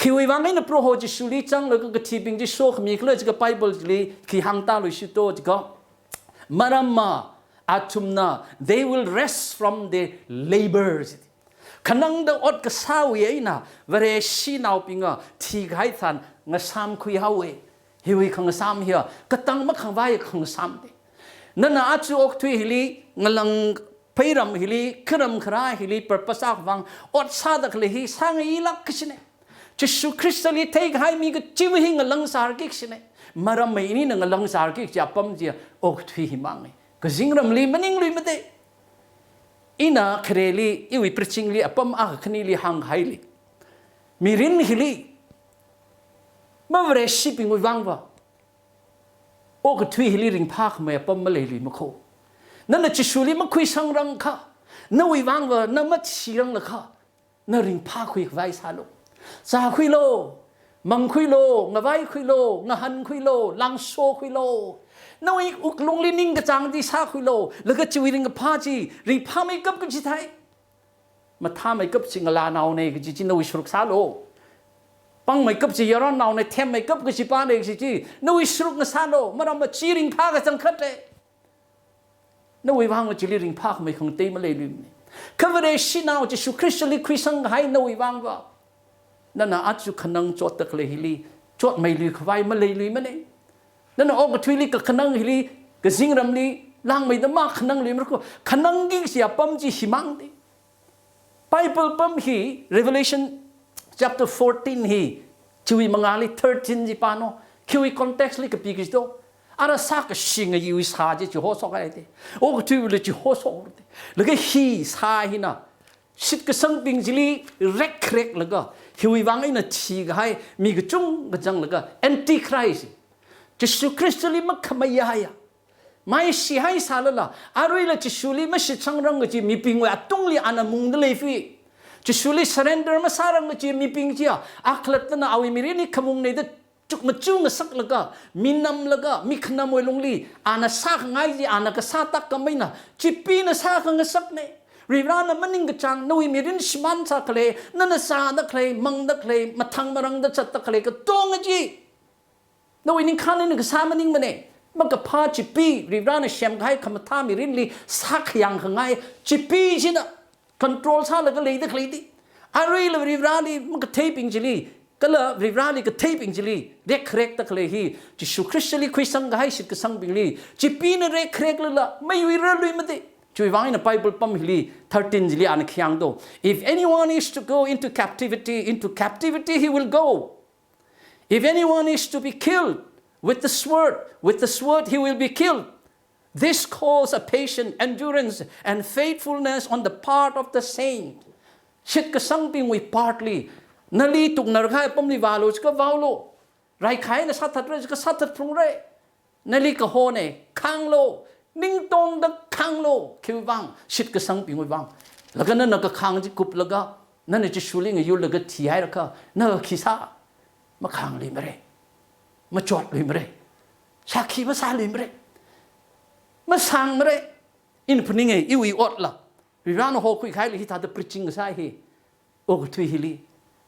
S6: คิววังไงนะโปรโหจิสูลิจังแล้วก็ทีปิงจิโซขมีก็เลยจะก็ไปบริคีหังตาลุยสิโตจิก็มารามาอัตุมนา they will rest from their labors ขนังเดอดก็สาวยัยนะเวรชีนาวปิงอ่ะทีไกทันงาสามคุยฮาวเฮวิขังสามเฮียก็ตั้งมาขังไว้ขังสามเดนั่นน่ะอาจจะออกทุยฮิลีงลังไปรำฮิลีครำคราฮิลีเปิดภาษาวังอดซาดักเลยฮิสังอีลักกิชเนจะสุคริสต์ลีเทกให้มีก็จิวหิงลังสาร์กิชเนมารำไม่นี่นังลังสาร์กิจะปั๊มเจียออกทุยหิมังก็จิงรำลีมันยิงลุยมาเดอินาเครลีอีวิปริชิงลีปั๊มอาคณีลีหังไฮลีมีรินฮิลีมาเวรชิปิงวิวังวะโอ้ก็ทุยฮิลิริงพากมาปั๊มมาเลยลุยมาโคนั่นน่ะจิชูลีมาคุยสังรังค่ะนั่นวิวังวะนั่นมาชีรังละค่ะนั่นริงพากคุยไว้ซาโลซาคุยโลมังคุยโลงะไว้คุยโลงะหันคุยโลลังโซคุยโลนั่นอีอุกลงลินิงกระจังที่ซาคุยโลแล้วก็จิวิริงกับพาจีริงพาไม่กับก็จิไทยมาท่าไม่กับสิงลานาวเนี่ยก็จินวิสุรซาโลปังไม่กับจีย้อนนาวในเทมไม่กับก็จีปานเองสินวิสรุกนซาโลมาเรามาจีริงพากจังคัดเลยนวิวังมาจีริงพากไม่คงเตมาเลยลืมข้าพเจ้าชินาวจะสุคริสต์ลิคุยสังให้นวิวังว่านั่นน่ะอาจจะขนังจดตะเคลฮิลีจดไม่ลืมไว้มาเลยลืมมันเองนั่นน่ะออกกทุยลีกับขนังฮิลีกับสิงรำลีล่างไม่ได้มากขนังลืมมันก็ขนังยิ่งเสียปั๊มจีหิมังดิไบเบิลปั๊มฮี Revelation chapter 14 hi chui mangali 13 ji pano kiwi context li ka pigis do ara sak singa yu sa ji ho so ga de o ko tu le ji ho so de le ga hi sa hi na sit ka sang ping ji li rek rek le ga hiwi wang ina chi ga hai mi ga chung ga jang le ga anti christ jesu christ li ma khamaya ya mai si hai sa la arui la jesu li ma si chang rang ga ji mi ping wa tung li ana mung de le fiจะสุริ surrender มาสารังจีมีปิงจีอัคลัตนะเอาวิมิรินี่ขมุงในเด็ดจุกมาจุงสักละก็มีนำละก็มีขนามวยลงลีอานาสักไงจีอานาก็สักตักก็ไม่นะจีปีน่ะสักงสักเนี่ยรีรานะมันนิ่งกระจังนวิมิรินชิมันสักเลยนั่นน่ะสักตักเลยมังตักเลยมาทังมารังตักจัดตักเลยก็ตรงจีนวินิ่งขันนี่ก็สักมันนิ่งมันเนี่ยมันก็พาจีปีรีรานะเชื่อมให้ขมาทามิรินลีสักอย่างไงจีปีจีน่ะcontrol ซาเลยก็เลยได้คลีดิอะไรเลยริบราลีมันก็เทปิงจิลีก็เลยริบราลีก็เทปิงจิลีเด็กเครกตะเลยฮีจิสุคริสต์ลีคุยสังให้สิก็สังปิงลีจิปีนเด็กเครกเลยละไม่วิเรื่องเลยมันดิช่วยวางในไบเบิลปั๊มฮิลี13จิลีอันขี้ยังโต if anyone is to go into captivity he will go if anyone is to be killed with the sword he will be killed This calls a patient endurance and faithfulness on the part of the saint. Shit ka sangping we partly nali tuk narkai pom li valo ka valo. Rai khai na satat re ka satat prung re. Nali ka ho ne khang lo ning tong da khang lo ki wang shit ka sangping we wang. Laga na ka khang ji kup laga na ne ji shuling yu laga thi hai ra ka na ki sa ma khang li mre. Ma chot li mre. Sa ki ma sa li mre. มาสั่งมาเลยอินพนิงเออีวีอดละวิรานโฮคุยใครเลยที่ท่าจะปริจิงก็ใช่เหรอโอ้ก็ทุยฮิลี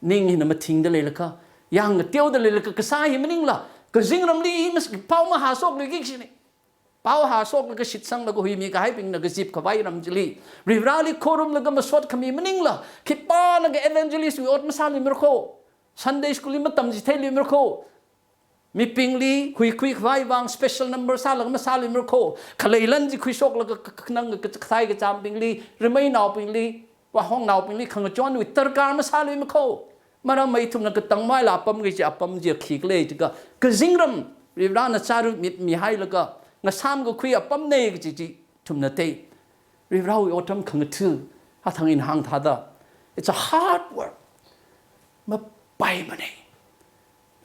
S6: นิ่งหินมาทิ้งได้เลยละค่ะยังเตี้ยวได้เลยละก็ใช่เหรอมันนิ่งละก็จิงรำลีมันเป้ามาหาโซกเลยกี่สิเนี่ยเป้าหาโซกแล้วก็ชิดสังแล้วก็หุยมีก็ให้ปิงแล้วก็จิบขวายรำจลีวิราลีโครุมแล้วก็มาสวดขมีมันนิ่งละคิดป้าแล้วก็เอเวนเจลิสวิอดมาซาลิมรโคซันเดย์สกุลิมาตั้มจิเทลิมรโคมีปิงลีคุยไว้วาง special number ซาลังมาซาลิมรโคขเลยลันจิคุยโชกแล้วก็นั่งก็ใส่ก็จามปิงลีหรือไม่นาวปิงลีว่าห้องนาวปิงลีขังจวนวิตรการมาซาลิมรโคมาเราไม่ทุ่มนักตั้งไม้ละปั๊มก็จะปั๊มจะขีกเลยจะก็จิงรำรีบร้านซารุมีให้แล้วก็งาซ้ำก็คุยปั๊มเนกจิทุ่มนัดเตะรีบเราอดทำขังทื่อถ้าทางอินหังท่าดา it's a hard work มาไปมาเนี่ย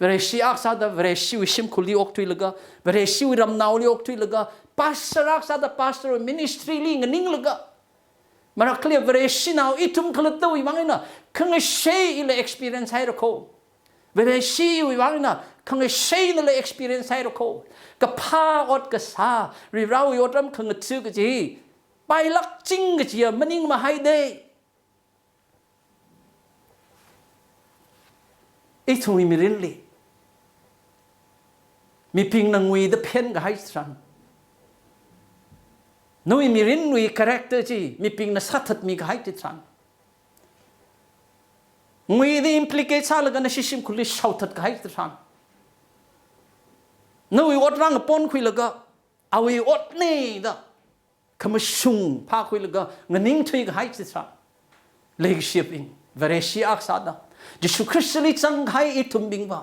S6: เวรชีอักษาดเวรชีวิชิมคุลีออกทุยลกะเวรชีวิรำนาวลีออกทุยลกะพาสเตอร์อักษาดพาสเตอร์มินิสทรีลิงนิ่งลกะ มาเคลียร์เวรชินาวอีทุ่มขลุ่ตัวอีวังไงนะคังเชยอิเล experience ให้เราโคเวรชีอีวังไงนะคังเชยนั่นเลย experience ให้เราโคกับพาอดกับซาริเราอีอดรำคังชื่อกับจีไปลักจริงกับจีมันยิ่งมาให้ได้อีทุ่มมีรินลีมีพิงนังวีเดเพนกับไฮสตันนู้นมีรินวีคาแรคเตอร์จีมีพิงนัสัตย์มีกับไฮติดสันวีดีอิมพลิเคชันแล้วกันชิชิมคุลิชาวทัดกับไฮติดสันนู้นอดรังปนคุยแล้วก็เอาอีอดนี่ด้ขมชุงพาคุยแล้วก็เงินนิ่งทุยกับไฮติดสันเลกชิปอิงเวรชีอักษาดาจิสุคริสต์ลิจังไฮอิทุมบิงว่า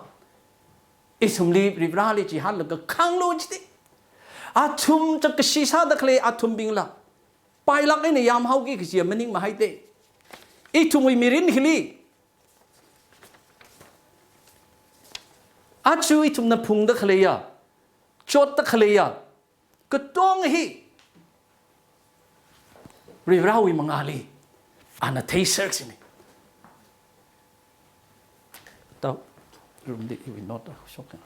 S6: อิสมลีบริบราลิจิฮันแล้วก็ขังโลจิติอาทุมจะกษีซาดักเลอาทุมบิงละไปลักไอ้เนี่ยยามเฮากี้ก็เสียมันนิ่งมาให้เตะอิทุมวิมิรินฮิลีอาชูอิทุมนับพุงดักเลยอะจดดักเลยอะก็ต้องฮีบริบราวิมังอาลีอันนั้นเทเซอร์สินี่ต่อรุ่นเด็กวินอตชอบกัน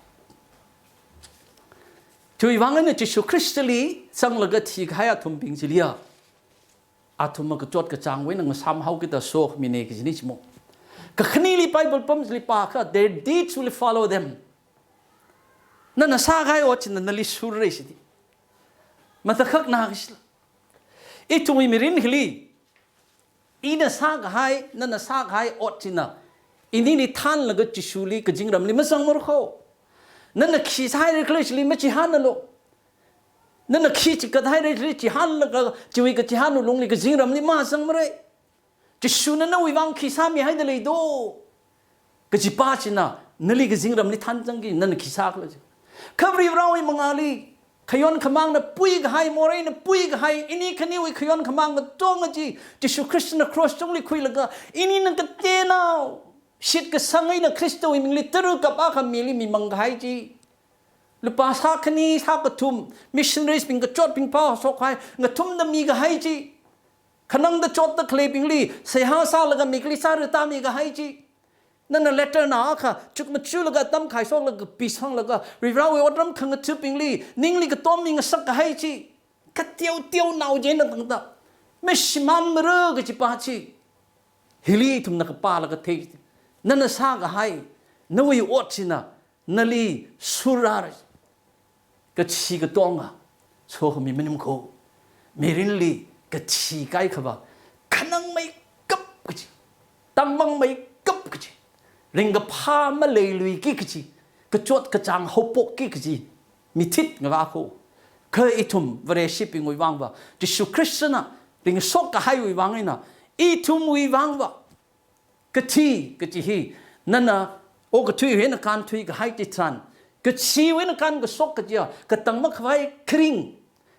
S6: ช่วยวังเงินจิสุคริสต์ลีสังลักที่ให้อาทุมบิงจิเลียอาทุมมันก็จดกระจังไว้นั่งซ้ำเฮากิตาโซกมีเนกิจินิชโมก็ขณีลีไปบนปั๊มจิลิปาค่ะ their deeds will follow them นั่นน่ะสร้างให้อดจินนั่นลิสุรเรสิดีมันตะคักนากิสละอีทุมมีรินฮิลีอีน่ะสร้างให้นั่นน่ะสร้างให้อดจินน่ะอินี่นี่ท่านแล้วก็จิสุลีก็จิงรำลีมันสังมรโคนั่นน่ะขี้ใช้เรื่องลิไม่จิฮันนั่นโลนั่นน่ะขี้จิกระได้เรื่องจิฮันแล้วก็จิวิกจิฮันลงลีก็จิงรำลีมาสังมรเลยจิสุนั่นน่ะวิวังขี้สามีให้เดลีโดก็จิป้าจิน่ะนั่นลีก็จิงรำลีท่านจังกินั่นน่ะขี้ซากเลยข้าพริบเราไอ้มังอาลีขย้อนขมังน่ะปุยก็ให้โมเรน่ะปุยก็ให้อินี่ขนี้ไอ้ขย้อนขมังก็จ้องจีจิสุคริสต์น่ะครอสจงลีคุยแล้วก็อินี่นั่นก็เจน่าชิดก็สังไงนะคริสต์วิมิลิตรุกับอาคามิลิมีมังไกจีลุปาสักนี้สักทุ่มมิชชันนารีสปิงก็จดปิงป้าสกให้กทุ่มดมีก็ให้จีขนังดจดตะเคลปิงลีเสียหาซาลก็มีกลิซาร์ตามีก็ให้จีนั่นน่ะเลตเตอร์น่ะค่ะจุกมาชูแล้วก็ตั้มไข่ซอกแล้วก็ปีสังแล้วก็ริเราอดรำขังก็ชูปิงลีนิ่งลีก็ต้มมีก็สักก็ให้จีก็เตียวหนาวเย็นต่างต่างไม่ชิมันมรือก็จีป้าจีฮิลีทุ่มนักป้าแล้วก็เทนั่นน่ะสร้างให้นั่นวิอดสินะนั่นลีสุราร์ก็ชีก็ต้องอ่ะโชว์มีมันมุ่งโคเมรินลีก็ชีไก่ขบ้าขนังไม่กับก็จีตั้มมังไม่กับก็จีริงก็พามาเลยลุยกี่ก็จีก็จดกระจังหัวปกกี่ก็จีมีทิศงาโคเคยอีทุ่มเวรชิปิงวิวังว่าจิสุคริสต์นะริงสกก็ให้วิวังเลยนะอีทุ่มวิวังว่ากะทีกะจีฮีนั่นน่ะโอ้กะทุยเห็นการทุยกะให้ติดทันกะชีเห็นการกะสกกะเจียกะตังมักไว้คริง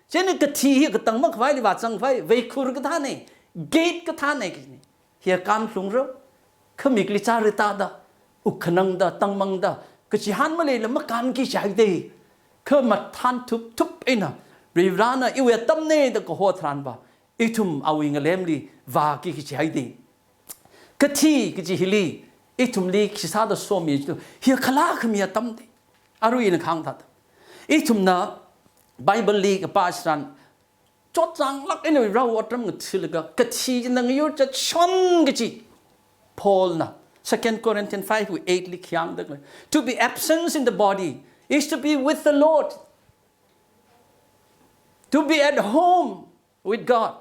S6: เช่นกะทีกะตังมักไว้ลิบาจังไว้เวคุรกะท่านี่เกตกะท่านี่กินี่เฮียการฟลุงเราขมิกลิจาริตาดาอุขนังดาตังมังดากะจีฮันมาเลยละมะการกิจายเดขมาทันทุบเอ็นะริวรานะอีเวตัมเนดกะหัวทรานบาอีทุมเอาอิงเลมลีวากิจายเดกะทีกะจีฮิลีอีทุมลีคิซาดโซมีจุเฮียขลาขมียตัมเดอารุยนขังทัดอีทุมนะไบเบิลลีกะปาชรันจดจังลักเอ็นเราอดรำงึดลกะทีนังยูจะชนกะจีพอลนะ 2 Corinthians 5:8 ลิขยังดักเลย to be absent in the body is to be with the Lord to be at home with God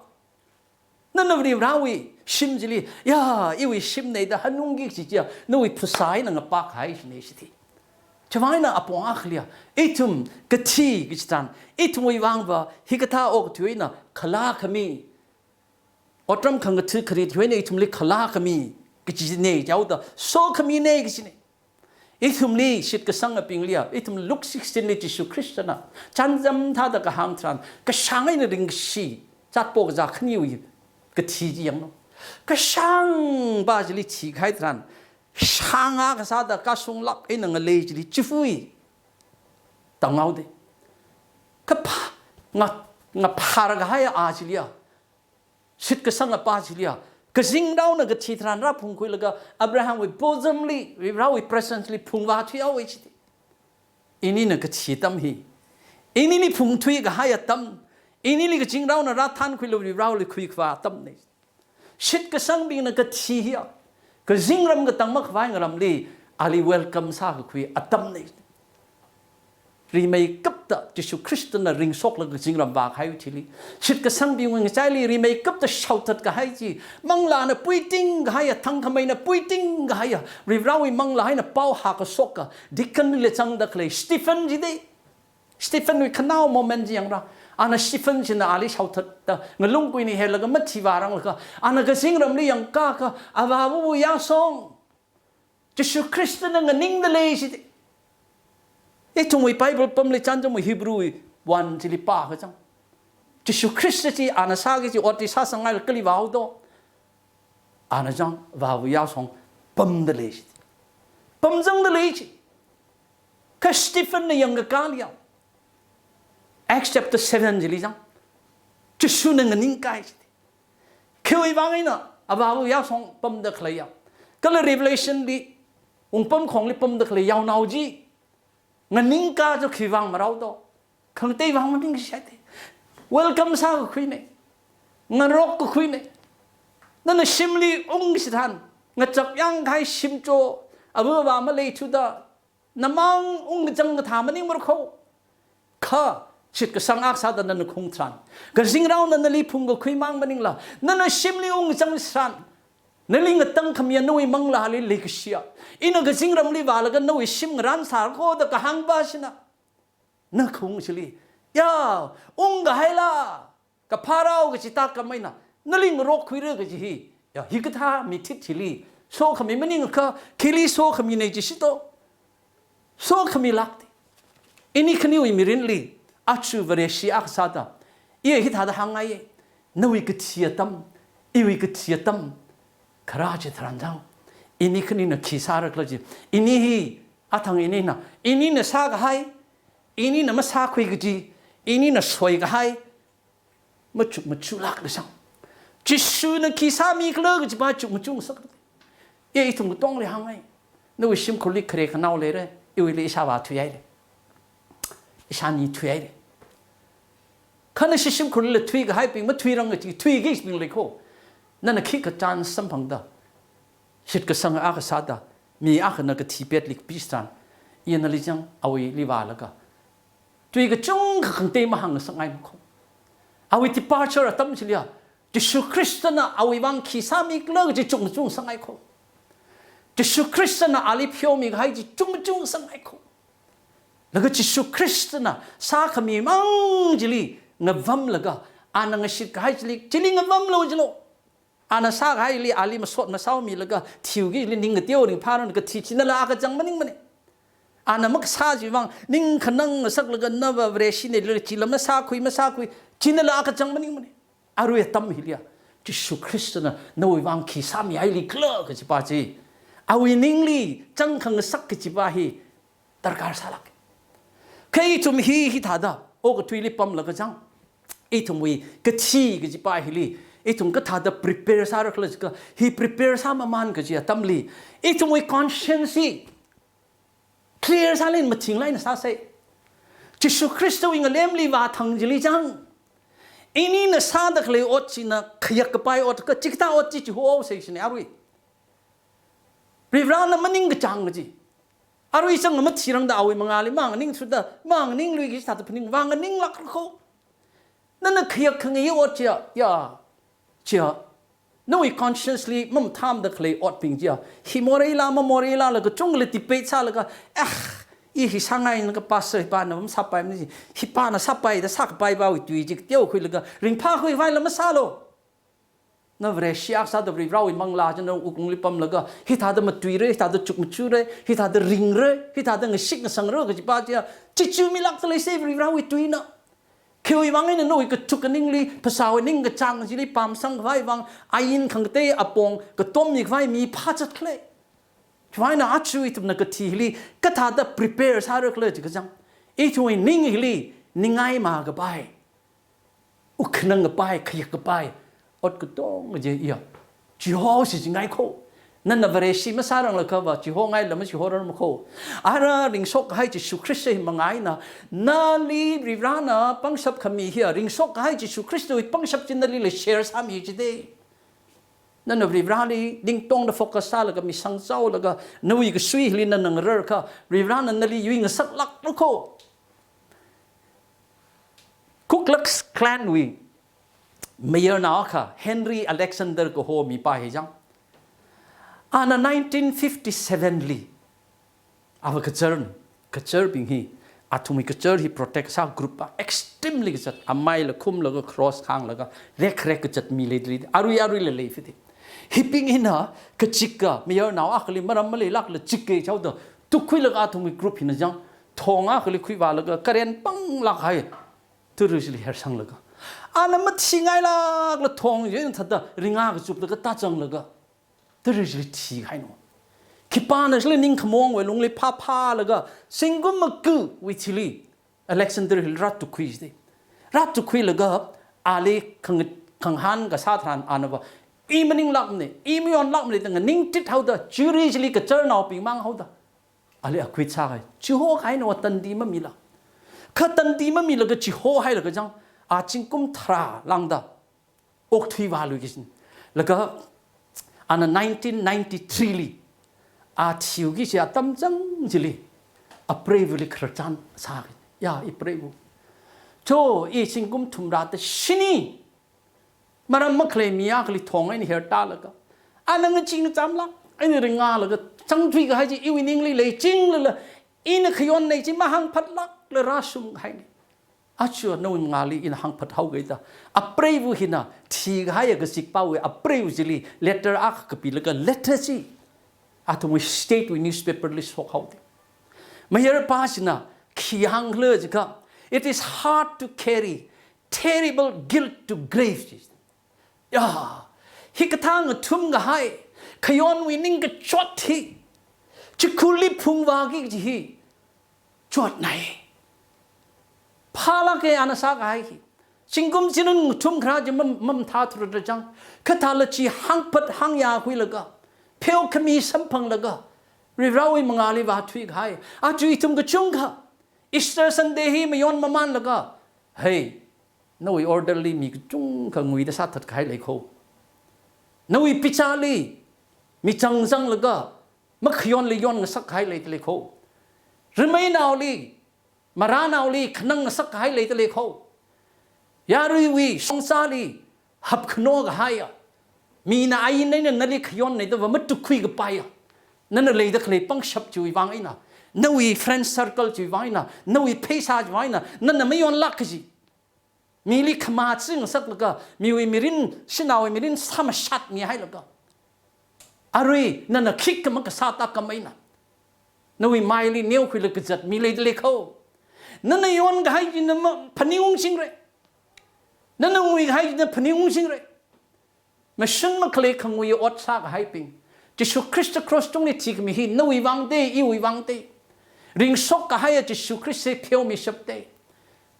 S6: นั่นเราเรียกเราวิชิมจิลียาอีวิชิมในแต่ฮันนุ่งกิจเจียนู่นผู้ชายนั่งปากหายสิเนี่ยสิทีจะว่าน่ะอปองอักเลียอีทุมกะทีกิจตันอีทุมวิวังว่าฮิกตาออกถวยน่ะขลาขมีอดรำขังกะทือคดีถวยในอีทุมลิขลาขมีกิจเนี่ยเจ้าตัวโซขมีเนี่ยกิจเนี่ยอีทุมลีชิดกะสังปิงเลียอีทุมลุก16ลิจิสุคริสต์น่ะจันจำท่าตะกะหังทรันกะช่างไอ้เนี่ยริงชีจัดปกจากขณีวิกะทีจียังเนาะก็ช่างบ้าจลิชีใครทรันช่างอากาศดากาสุงลักไอ้หนังเลจลิจิฟุยต่างเอาดิก็พางาพารกให้อาจลิอะ สิทธิ์ก็สังปาชิลียก็สิ่งเราเนี่ยก็ชีทรานรับพุงคุยแล้วก็อับราฮัมวิโพสมลีวิเราวิเพรสเซนต์ลีพุงว่าที่เอาไว้ชิดอินี่เนี่ยก็ชีตั้มฮีอินี่นี่พุงทุยก็หายตั้มอินี่นี่ก็จริงเราเนี่ยรัฐท่านคุยเลยวิเราเลยคุยว่าตั้มเนี่ยสิทธิ์ก็สังบิงเนี่ยก็ชีเฮียก็สิ่งเราก็ตั้งมักไว้งรำลีอาลีเวลคัมซาก็คุยอัตตั้มเนี่ยรีไม่กับตะจิสุคริสต์น่ะริงซอกแล้วก็จริงรำบากให้ทีลีชิดก็สังบิวงใจลีรีไม่กับตะชาวตัดก็ให้จีมังลาน่ะปุยติ้งก็ให้ทั้งทำไมน่ะปุยติ้งก็ให้รีเราอีมังลาให้น่ะเป้าหากซอกก็ดิคันเลจังดักเลยสตีเฟนจีเดสตีเฟนวิขนาวโมเมนต์จีอย่างไรอันนั้นสตีเฟนจีน่ะอาลีชาวตัดแต่เงินลุงกุยนี่เฮแล้วก็มัดชีวารังแล้วก็อันนั้นก็จริงรำลีอย่างก้าก็อาบาบูยาซองจิสุคริสต์น่ะเงินนิ่งเดเลยจีจงไว้ไปบทเลยจันจงไว้ฮีบรูวันจิลิป้าก็จังจิสุคริสต์จีอานาซากิจีอติซาสังไงก็ลิวาวโตอานาจังวาวยาสองปั๊มเดเลยปั๊มจังเดเลยจีก็สตีเฟนเนี่ยยังก็การเดียว Acts chapter 7จิลิจังจิสุเนี่ยเงินนิ่งกายจีคือไอ้บางไอ้น่ะวาวยาสองปั๊มเดคเลยยาวก็เลย Revelation ดิองปั๊มของลิปั๊มเดคเลยยาวนาวจีงั้นนิ่งกาจะขีวังมาเราโตขังเตยวังมันนิ่งใช่ไหม Welcome ซาก็คุยเนี่ยงั้นรกก็คุยเนี่ยนั่นน่ะชิมลีองค์สิท่านงั้นจับยังใครชิมโจอาบุบามาเลยชุดาน้ำมังองค์จังก็ถามมันนิ่งมาเขาข้าชิดก็สังอักษาดันนั่นคงทรานก็สิ่งเรานั่นน่ะลีพุงก็คุยมังมันนิ่งละนั่นน่ะชิมลีองค์จังสิท่านนั่นลิงก็ตั้งคำยันนุ่ยมังลาลิลิกเชียอินก็สิ่งรำลีวาลกันนุ่ยชิมรันสารโคตรก็หังบาชนะนั่นคงชิลียาองค์ก็ให้ละก็พาเราก็จิตตากันไม่นะนั่นลิงรกคุยเรื่องก็จีฮียาฮิกท่ามีทิศชิลีโซ่ขมิ้นมันนี่ก็คิลีโซ่ขมิ้นในจิชิโตโซ่ขมิ้นลักติอินี่ขนิ้วมิรินลีอัจฉริยะชีอักษาตาเย่ฮิตหาดหังไงนุ่ยก็เชียตัมอีวิก็เชียตัมคราจทรันจังอินี่คนนี้น่ะขีสาระกลจีอินี่ฮีอาทังอินี่น่ะอินี่น่ะสากให้อินี่น่ะมาสาคุยกจีอินี่น่ะสวยกให้มาจุลักเลยสังจิสูน่ะขีสามีกเลิกจีบ้าจุมาจุสักเอ้ยทุ่งต้องเลยหังไงนู่นชิมคนลิเครขนาวเลยอีวิลิชาวาทุยเลยอิชานีทุยเลยขันชิมคนลิทุยกให้ปิงมาทุยรังกจีทุยกิสปิงเลยโคนั่นน่ะคิดกับจานสัมพังดาชิดกับสังอากาศดามีอากาศนักที่เปิดลิกพิสตันยันนั่นลิจังเอาไว้ลิวาลก็ตัวก็จงขังเตมาหังสังไงมั้งเอาไว้ที่ปาร์ชอร์ตั้มชิลียจิสุคริสต์น่ะเอาไว้บางขีสามีก็เลิกจะจงสังไงเขาจิสุคริสต์น่ะอาลีพิโอมีก็ให้จงสังไงเขาแล้วก็จิสุคริสต์น่ะสาขมีมังจิลีงับวัมแล้วก็อานังชิดก็ให้จิลีงับวัมโลจิโลอานาซากให้ลีอาลีมาสดมาเศร้ามีแล้วก็ทิวกี้ลีนิ่งเดียวนิ่งพาร์นก็ทีชินละก็จังมันนิ่งมันอานามักซาจีวังนิ่งขนังสักแล้วก็นับเรชินเลยจิลมาซาคุยชินละก็จังมันนิ่งมันอารุยตั้มฮิลียจิสุคริสต์น่ะนวยวังขีสามีไอลีกล้าก็จิปาจีอาวินิ่งลีจังขังสักก็จิปาฮีตระการสาลักแค่จุ่มฮีท่าดาโอ้ก็ทุยลิปั๊มแล้วก็จังไอ้ทุ่มวีก็ทีก็จิปาฮิลีitu ngka thada prepare sar khlas ka he prepare sama man ka ji tamli itu moi conscience clear salin ma thing lain sa sai jisu christ wing lemli wa thang jili jang ini na sa dak le ot china khyak pai ot ka chikta ot chi ho sai sine arui rivran na maning ga chang ji arui sang ma thirang da awi mangali mang ning su da mang ning lui gi sa ta pning wang ning lak kho na na khyak khang ye ot chi ya chia noi consciously mum tham da clay ot ping chia hi morela la ko chung le ti pe cha la ka i hi sangai na ka pas pa na mum sa pai ni hi pa na sa pai da sak pai ba wi tui ji teu khui la ka ring pha khui vai la ma sa lo na vre shiak sa da vri raw i mang la jan u kung li pam la ka hi tha da ma tui re hi tha da chuk ma chu re hi tha da ring re hi tha da ng sik na sang ro ka ji pa chia chi chu mi lak le se vri raw i tui naคิววังนี่นู่นก็ทุกนิ่งลีภาษาวันนิ่งก็จังสิลีปามสังไว้วังไอ้ยินขังเตะอปงก็ต้มอีกไว้มีพาจัดเลยช่วยน่าช่วยทุกนักทีลีก็ท่าได้ prepare สารเลยจีก็จังไอ้ช่วยนิ่งลีนิ่งไงมาก็ไปอุกนั่งก็ไปขยักก็ไป อดก็ต้องเจียจีโฮสิจิงไงโคนั่นน่ะเวรสิมาสารังละครับว่าจีโฮไงแล้วมันจีโฮรันมาโคอาราริงสกให้จิสุคริสต์มังไงนะนาลีริรานะปังสับขมีเฮียริงสกให้จิสุคริสต์ปังสับจินนาลีเลยแชร์สามีจิเดนั่นน่ะริราลีดิ้งตงเดโฟกัสซาแล้วก็มีสังเจ้าแล้วก็นุยก็สุยลินนั่นนังเรอค่ะริรานั่นนาลีอยู่ในสักลักละโคคุกลักส์คลานวีเมียร์นาค่ะเฮนรี่อเล็กซานเดอร์ก็โฮมีป้าเฮจังอันนั้น1957ลีเอากระเจิร์บิงฮีอาทุมิกระเจิร์ฮีโปรเทคซากรุ๊ปเอ็กซ์ตรีมลีกจัดอาไม่ละคุมแล้วก็ครอสข้างแล้วก็เร็กจัดมีเลยอารุยเลยฟิติฮิปปิ้งฮินะกระจิกะเมียร์นาอักลิมารำมาเลยลักเลยจิกเกย์เจ้าตัวทุกคุยแล้วอาทุมิกรุ๊ปฮินะจังทองอักลิคุยว่าแล้วก็กระเรียนปังลักให้ตัวรู้สิเฮร์ซังแล้วก็อันนั้นมันชิงไงล่ะแล้วทองยังทัดริงอากจุบแล้วก็ตาจังแล้วก็ตัวรู้สิทีให้หนูคิดป้านะเลยนิ่งขมองไว้ลงเลยผ้าแล้วก็สิงกุมกูวิชิลีอเล็กซานเดอร์ฮิลรัตตุคุยสิรัตตุคุยแล้วก็อาลีขังหันกับซาทานอันนั้นว่าอีมันนิ่งลักเนี่ยอีไม่ยอมลักเลยตั้งแต่นิ่งติดเขาตัวจูริชิลีก็เจอหน้าปีมังเขาตัวอาลีคุยชาไงจิโฮให้หนูตันดีมันมีละข้าตันดีมันมีแล้วก็จิโฮให้แล้วก็จังอาจิงกุมทราลังดาอกทุยวาลุกิสิแล้วก็อันนั้น1993ลีอาชิวกิเสียตั้มจังจิลีอัปเรวุลิครจันสากิยาอัปเรวุโจอีจิงกุมทุมราตชินีมารัมมักเลมียากลิทองไอ้นี่เฮร์ตาแล้วก็อันนั้นจริงจำลักไอ้นี่เรื่องงาแล้วก็จังทุยก็ให้จีอีวินิงเลยจริงเลยอินขยอนในจีมาหังพัดลักเลยราชุมให้อาชัวนู่นงาลีอินหังพัดเท่ากันตาอัปเรวุหินะทีก็ให้ก็สิกป้าเวอัปเรวุจิลีเลตเตอร์อักก็ปีแล้วก็เลตเตอร์ซีอาทุมิสเตทวินิวส์เพเปอร์ลิสต์ของเขาดิไม่เยอะป้าสินะขี้หังเลยจิค่ะ it is hard to carry terrible guilt to grave ยาฮิกทางทุ่มก็ให้ขยอนวินิงก็จดที่จะคุลิพุงวากิจีจดไหนพาลักเออานาสากายสิงกุมจินุนทุ่มคราจะมั่มท่าทุรจังข้าทาลจีหังพัดหังยาคุยแล้วก็เพียวขมีสัมพังแล้วก็ริราวิมังอาลีวาทุยกายอาจุยทุ่มก็จุงค่ะอีสเตอร์ซันเดย์ฮีไม่ยอนมามันแล้วก็เฮ้ยน้อยออเดอร์ลีมีจุงขงวยได้สัตว์ขายเลยเขาน้อยพิจารีมีจังแล้วก็มักยอนเลยยอนสักขายเลยเขาหรือไม่นาวลีมารานาลีขนังสักหายเลยตะเลเขายารีวีสงสาลีหับขนอกหายมีนายในนั้นนั่นเลยขยอนในตัวมันตุคุยกับไปนั่นเลยตะเลยปังชับจุยวางไอ้น่ะนั่นวีเฟรนด์เซอร์เคิลจุยวางไอ้น่ะนั่นวีเพย์ซาจุยวางไอ้น่ะนั่นไม่ยอนลักจีมีลิขมาซึ่งสักแล้วก็มีวิมิรินชินาววิมิรินสามชัดมีให้แล้วก็อะไรนั่นน่ะคิกมันก็ซาตากไม่น่ะนั่นวีไม่ลีเนียวคุยเลยก็จัดมีเลยตะเลเขานั่นย้อนก็ให้ยินมาพนิวงสิงเลยนั่นงวยให้ยินพนิวงสิงเลยมาฉันมาเคลียร์ขงวยอดซากให้ปิงจิสุคริสต์ครอสตรงนี้ที่มีหินนวิวังเตอีวิวังเตริงสกก็ให้จิสุคริสต์เพียวมีสับเต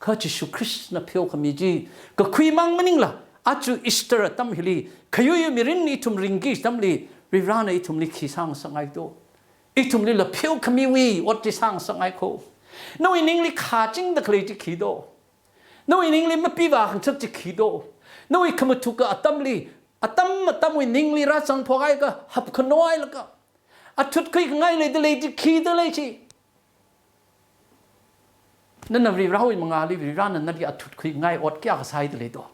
S6: ข้าจิสุคริสต์น่ะเพียวขมีจีก็คุยมังมันนิงละอาจูอีสเตอร์ตั้มฮิลีขยุยมีรินอีทุมริงกีตั้มลีริรานอีทุมลีขี้สังสังไอโตอีทุมลีละเพียวขมีวีอดที่สังสังไอโคน้อยนิ่งลิขาจิงตะเคลีจิขีโดน้อยนิ่งลิไม่ปีว่าขันชักจิขีโดน้อยขมุทุกะอัตตัมวินิ่งลิรัสังพอไงก็หับขน้อยแล้วก็อัตุดคุยง่ายเลยตะเลยจิขีตะเลยจีนั่นน่ะวิราวิมังอาลีวิรานั่นนั่นที่อัตุดคุยง่ายอดแก่กระไซตะเลยตัว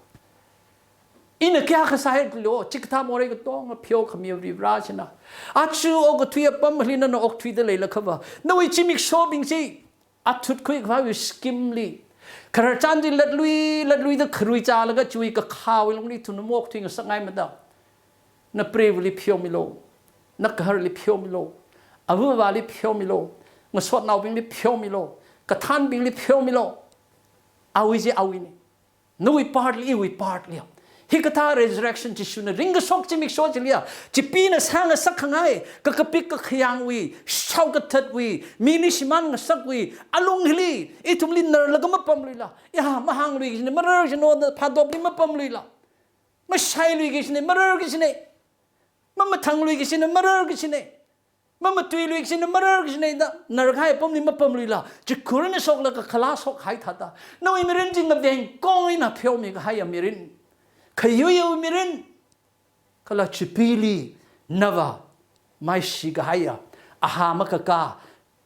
S6: อินแก่กระไซตะเลยจิกทามอะไรก็ต้องเพียวขมีวิราชนะอาชูอกทุยปั๊มลินั่นอกทุยตะเลยแล้วครับว่าน้อยจิมิกโชบิงจีอัดทุดคุยกับวิสกิมลีขณะจันที่ลัดลุยตะครุยจาแล้วก็ช่วยกับข้าวลงนี่ทุนมกทิ้งสังไงมาดานับเปรย์ลิเพียวมิโลนักฮาร์ลิเพียวมิโลอาวุธวาลิเพียวมิโลงสวดนาวบิงลิเพียวมิโลกระทานบิงลิเพียวมิโลเอาวิจิเอาวินี่นู้ยพาร์ทลีฮิกตา resurrection จิชุนริงก์สกจิมิกโซจิเลียจิปีนสังสักขังไงก็กระปิกก็ขยังวีชาวกระทัดวีมีนิชมันสักวีอารมณ์ฮิลีอีทุมลินเนอร์แล้วก็มาปั๊มลีละอย่ามาหังลีนี่มาเรื่องฉันโน้ตพาดบลีมาปั๊มลีละ มาใช้ลุยกิชเน่มาเรื่องกิชเน่มาทางลุยกิชเน่มาเรื่องกิชเน่มาตุยลุยกิชเน่มาเรื่องกิชเน่ด้านรกให้ผมนี่มาปั๊มลุยละจะคุรนสกละก็ขลาสกให้ทัดด้าน้อยมิรินจริงกับเดงก้อยนะเพียวมีก็ให้ยามิรินขยุยมิรินขลาชิปิลีนวาไม่สิก็ให้ยาอาหามกะกา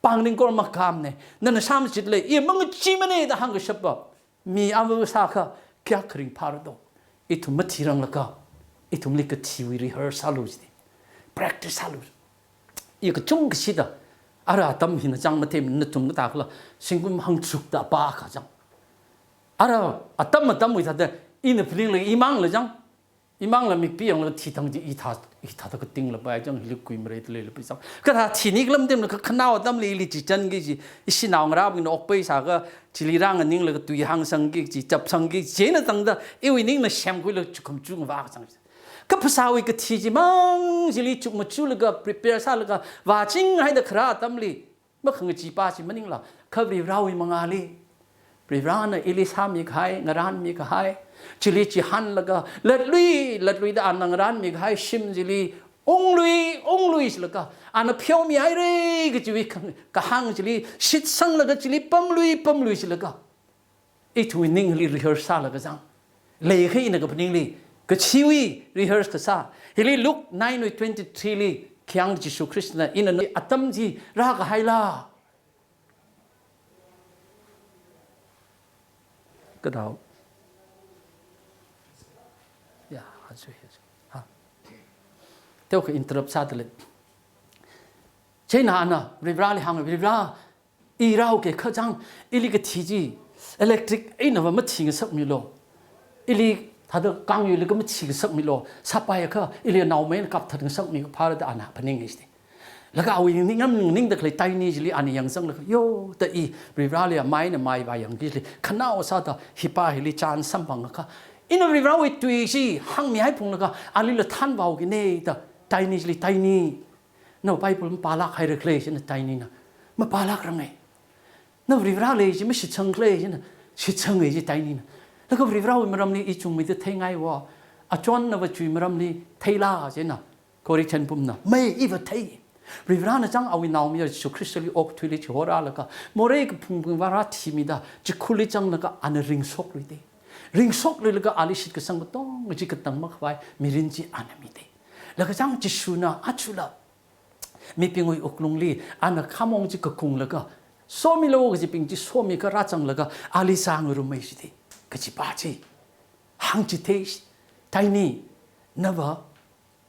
S6: ปังนิงกอร์มากามเนี่ยนั่นสามจิตเลยมังจีมันเนี่ยหังกษับมีอาวุธสักแค่คริงพาร์ดอีทุมมัทีรังละก็อีทุมลิกทีวีรีเฮอร์ซัลลูสดิ practice ซัลลูสอีกจุงกษิดอะไรตั้มหินจังมาเทมนึกทุมนึกตากละสิ่งกุมหังชุกตาปากจังอะไรตั้มวิธีเดอินพลิงเลยอีมังเลยจังอีมังละมีปียงละที่ทั้งที่อีท่าตะกติงละไปจังฮิลกุยมเรตเลยละไปจังก็ถ้าที่นี่กลัมเต็มละก็ขนาวตั้มเลยลิจิจันกี่จีอิสินาวราบินออกไปสักก็จิลิรังนิ่งละก็ตุยหังสังกี่จีจับสังกี่เจนตั้งแต่อีวินิ่งละเชมกุยละจุกมจุงว่าจังก็ภาษาวิกที่จีมังจิลิจุกมจุละก็ prepare ซะละก็ว่าจริงให้เด็กราตั้มเลยเมื่อขังจีป้าจีมันนิ่งละเขาบริราวิมังอาลีบริรานะอิลิสามีใครงานมีใครจิลิจิฮันละก็ลัดลุยด้านงานมีใครชิมจิลิองลุยสละก็อันนั้นเพียวมีอะไรก็จิวิก็หังจิลิชิดสังละก็จิลิปั๊มลุยสละก็อีทุยนิ่งลิรีเฮอร์ซัลละก็จังเลยให้นะก็พนิ่งลิก็ชีวิรีเฮอร์สก็ซาฮิลิลุก9:23ลิเขียงจิสุคริสต์นะอินนั้นอัตมจีรากไฮลาก็ดาวอย่าช่วยฮะเท่ากับอินเตอร์ซัดเลยใช่นะนะริบราลิฮังริบราอีราโอเคข้าจังอิลิกทีจีอิเล็กทริกไอ้น่ะว่ามันทิ้งสักมิโลอิลิถ้าเด็กกังอยู่เลยก็มันทิ้งสักมิโลสับไปก็อิลินาวเมนกับถึงสักมิโลพาราดานะพนิงอิสติแล้วก็เอาอย่างนี้นิ่งแต่เลยไตนี่จิลิอันนี้ยังสังเลยโย่แต่อีริบราลิไม่เนี่ยไม่ไปอย่างนี้เลยขณะว่าซาตาฮิปาฮิลิจานสัมพังก็อินริบราวิตุยสิหังมีให้พงแล้วก็อันนี้ละท่านว่ากินเนี่ยแต่ไตนี่จิลิไตนี่น่าไปปุ่มปาลักให้เรื่องเลยใช่ไหมไตนี่นะมาปาลักยังไงน่าริบราเลยใช่ไหมชิดชังเลยใช่ไหมชิดชังเลยใช่ไตนี่นะแล้วก็ริบราวิมารำนี่อีจุงมีแต่เทงไงวะอาจารย์น่าว่าจุยมารำนี่เทล่าใช่ไหมก็ริชันปุ่มนะไม่อีว่าเทริบรานะจังเอาวินาวมีสุคริสต์ลีออกทุลิชิโฮราแล้วก็โมเรกพุ่งวาระทีมีดาจิคุลิจังแล้วก็อันริงซอกเลยเดริงซอกเลยแล้วก็อาลิชิตก็สังกตองจิกตังมักไว้มีรินจีอันมีเดแล้วก็จังจิชูนาอัชุลามีเพียงวิอกลงลีอันข้ามองจิกกุงแล้วก็โซมิโลก็จิเพียงจิโซมิก็ราจังแล้วก็อาลิซังรุไม่สิเดก็จิปาจิหังจิเทสไทนี่นับว่า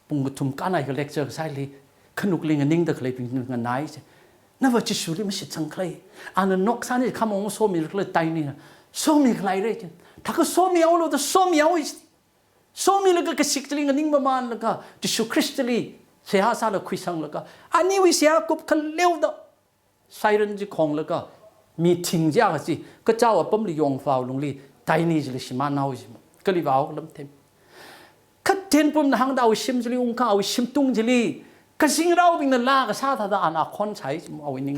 S6: ปุ่งกทุ่มกันไอ้ก็เลคเชอร์ใส่ลีขนุกลิงนิ่งแต่เคยเป็นเงินไหนใช่นั่นว่าจิสุริไม่ใช่จังใครอันนั้นนกสันนี่ข้ามองโซมีเลยไตนี่นะโซมีใครเลยจ้ะถ้าก็โซมีเอาแล้วแต่โซมีเอาอีกโซมีแล้วก็สิกลิงนิ่งประมาณแล้วก็จิสุคริสต์ลีเสียสาละคุยสังแล้วก็อันนี้วิเสียกุบคันเลี้ยวดอกไซรันจิของแล้วก็มีทิ้งยากสิก็เจ้าว่าปั๊มลียองฟ้าลงลีไตนี่จะเลยชิมานาวิมก็ลีว้าวลำเต็มคัดเทนปุ่มหางดาวชิมจะลีองข้าวชิมตุงจะลีก็สิ่งเราเป็นนั่นล่ะก็ชาติดาอันอาคนใช้เอาไว้นิ่ง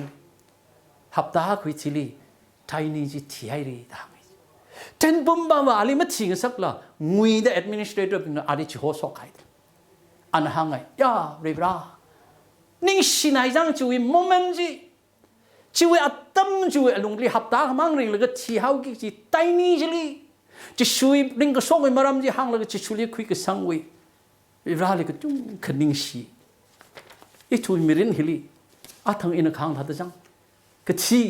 S6: หับตาคุยทีลีไทยนี่จีที่ให้ดีทำเจนปุ่มบ้าว่าอะไรไม่ทิ้งสักละงุยเด administrator เป็นอะไรที่หัวสกให้อันห่างไงย่าเรียบร้อยนิ่งสินายจังช่วยโมเมนต์จีช่วยอัตตั้มช่วยลงลีหับตามั่งเรื่องแล้วก็ที่เขากี่จีไทยนี่จีลีจะช่วยเรื่องก็ส่งไปมารำจีห่างแล้วก็จะช่วยคุยกับสังเวยเรียบร้อยเลยก็จุ่มขนิ่งสิอีทุยมิรินฮิลีอาทั้งอินข้างทัดจังกะที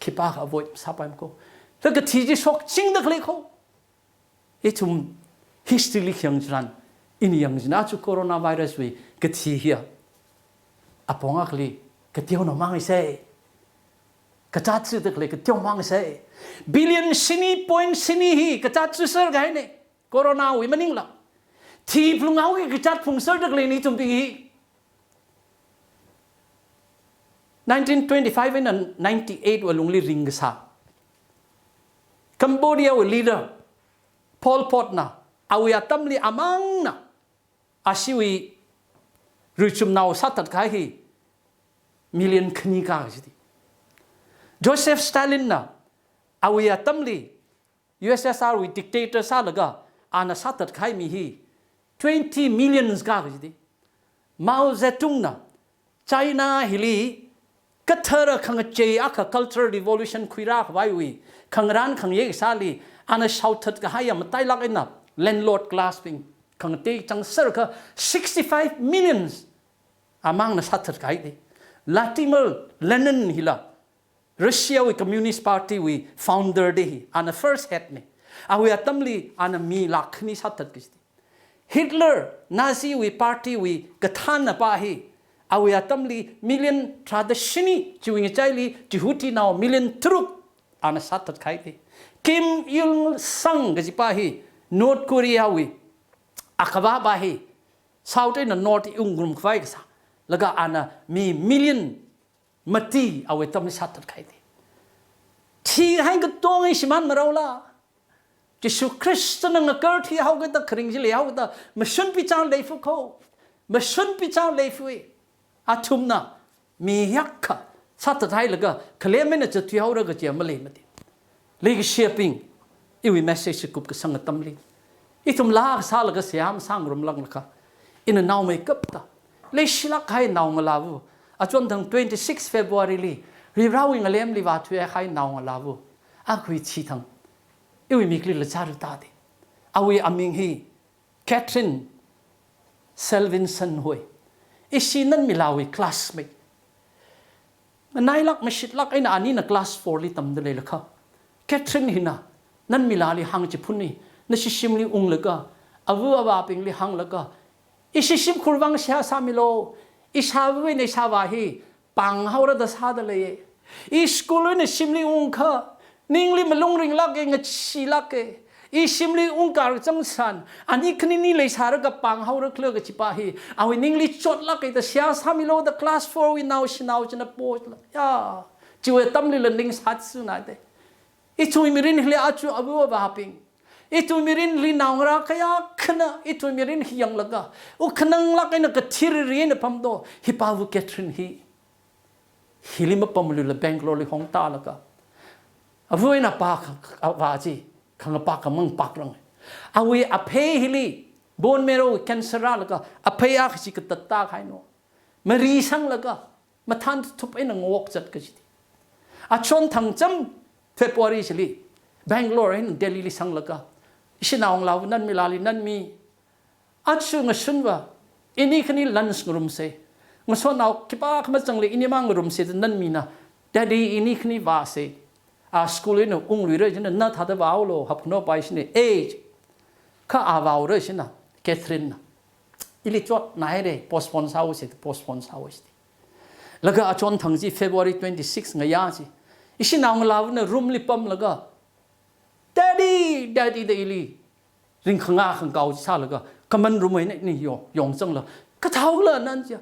S6: คิปากอวยสาบายมก็แล้วกะทีจีสกจิงดักเลยเขาอีทุม history เขียงจันอินยังจินาจุโคโรนาไวรัสวีกะทีเฮียอาปองอักลีกะเที่ยวน้ำมังเซ่กะจัดซื้อดักเลยกะเที่ยวมังเซ่บิลเลียนซินีพอยต์ซินีฮีกะจัดซื้อเสือไงเนี่ยโคโรนาวิมันนิ่งละทีพลุงเอากะจัดพุงเสือดักเลยนี่จุ่มตีฮี1925 and 98 were only ringsa. Cambodia were leader Pol Pot na awya tamli amang na asiwi ruchum now satat kai million knika jidi. Joseph Stalin na awya tamli USSR with dictator salaga ana satat khai mi hi 20 millions ga ji Mao Zedong na China hili kathara khang che akha cultural revolution khuira khwai wi khangran khang ye sali ana shouted ka hayam tai lak ina landlord clasping khang te chang sir ka 65 millions amang na satat kai de Latimer Lenin hila Russia we Communist Party we founder de ana first head ne awi atamli ana mi lakhni satat kisti Hitler Nazi we party we gathana pa hi awi atamli million traditioni chewing chaili jihuti now million trup ana satat khaite Kim Il Sung gaji pa hi North Korea we akaba ba hi South in the North ungrum khwai sa laga ana mi million mati awi tamli satat khaite thi hai ga tong ai siman marola Jesus Christ nang ngakar thi hau ga ta khring ji le hau ta mission pi chang le fu kho mission pi chang le fu atum na mi yakka sat thai laga khlem na cha thi hau ra ga che ma le ma ti le shaping iwi message kup ka sang tam li itum la sa laga siam sang rum lang lakha in a now make up ta le shila khai naw ngalawu achon thang 26 February li ri rawing alem li wa thwe khai naw ngalawu a khui chi thang iwi mikli la charu ta de awi aming hi Catherine Selvinson hoi isinan milawi classmate manai lak mashit lak aina ani na class 4 li tam de le lakha Catherine hina nan milali hang chi phuni na shishim li ung laka awu awa ping li hang laka isishim khurwang sha samilo isawe ne sawa hi pang haura da sa da le I school ne shimli ung kha Ningli malung ring lak e ngachi lak e I simli ungkar chang san ani khni ni le sar ga pang haur khlo ga chipa hi awi ningli chot lak e the sia samilo the class 4 we now shinau chna post ya chiwe tamli le ning sat su na de I chui mirin hle achu abu ba ping I tu mirin li naungra kaya khna I tu mirin hiang laga u khnang lak e na ka thir ri na pam do hi pa vu Catherine hi hilima pamlu le Bangalore li hong ta laga Awi na pa awaji kang pa kamang paklang awi aphe hili bone marrow cancer laga aphe a chi ka tatta khaino mari sang laga mathan thup in ngok chat ka chi achon thangcham February chili Bangalore in Delhi li sang laga isinaung law nan milali nan mi achu ngasunwa ini khani lunch room se ngaso naw kipa khama changle inimang room se nan mi na daddy ini khani va se a school in ung re jin na tha da baw lo hap no pai sine age kha a baw re sina Catherine ili chot na re postpone sa u se postpone sa u sti laga achon thangji February 26 nga ya ji isina ng law na room li pam laga daddy de ili ring khanga khang kau sa laga kaman room ni yo yong chang la ka thau la nan ja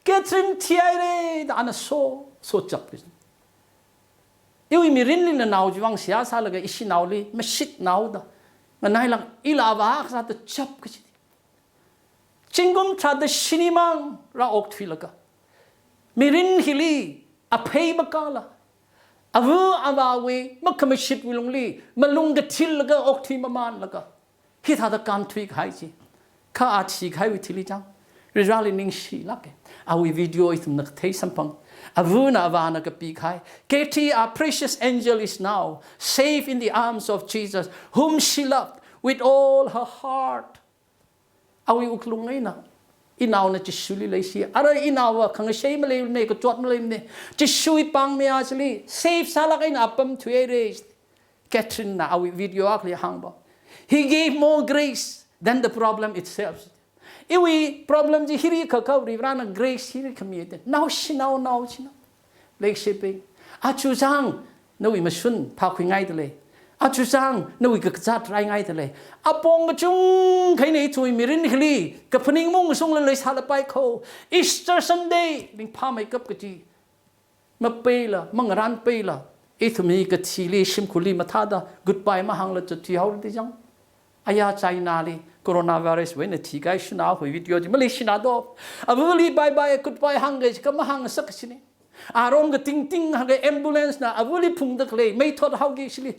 S6: Catherine thiai re da na so chap Iwi mirin li na naw jiwang siya sa laga isi naw li masit naw da manay lang ilawa sa ta chap ka chiti chingum cha da sinimang ra ok twi laga mirin hili apay bakala awu awawe makamasit wilong li malung gatil laga ok twi maman laga hita da kan twi khai chi ka a chi khai wi thili jang rizali ning shi lake awi video itum nak thei sampang Avuna avana kapikai. Katie, our precious angel, is now safe in the arms of Jesus, whom she loved with all her heart. Awi uklungay na. Inaw na chisuli lay siya. Ara inawa kang siya malayim ne, katuat malayim ne. Chisui pang me actually. Safe salakay na apam tuye raised. Catherine na awi video akli hangba. He gave more grace than the problem itself. Iwi problem ji hiri kakau rivrana grace hiri kamiyete now shinaw like shipping achu sang no we masun pa khwi ngai de le achu sang no we ka chat rai ngai de le apong chung khai nei chui mirin hli ka phaning mong sung le sala pai kho Easter Sunday ning pa makeup ka ji ma pe la mangaran pe la ithumi ka thili sim khuli matha da goodbye ma hang la chu thi haw ti jang aya China li coronavirus when the tigai shuna hui video ji malaysia do abuli bye bye goodbye hangage kam hang sak chini arom ga ting ting ha ga ambulance na abuli phung da kle mai thot hau gi sili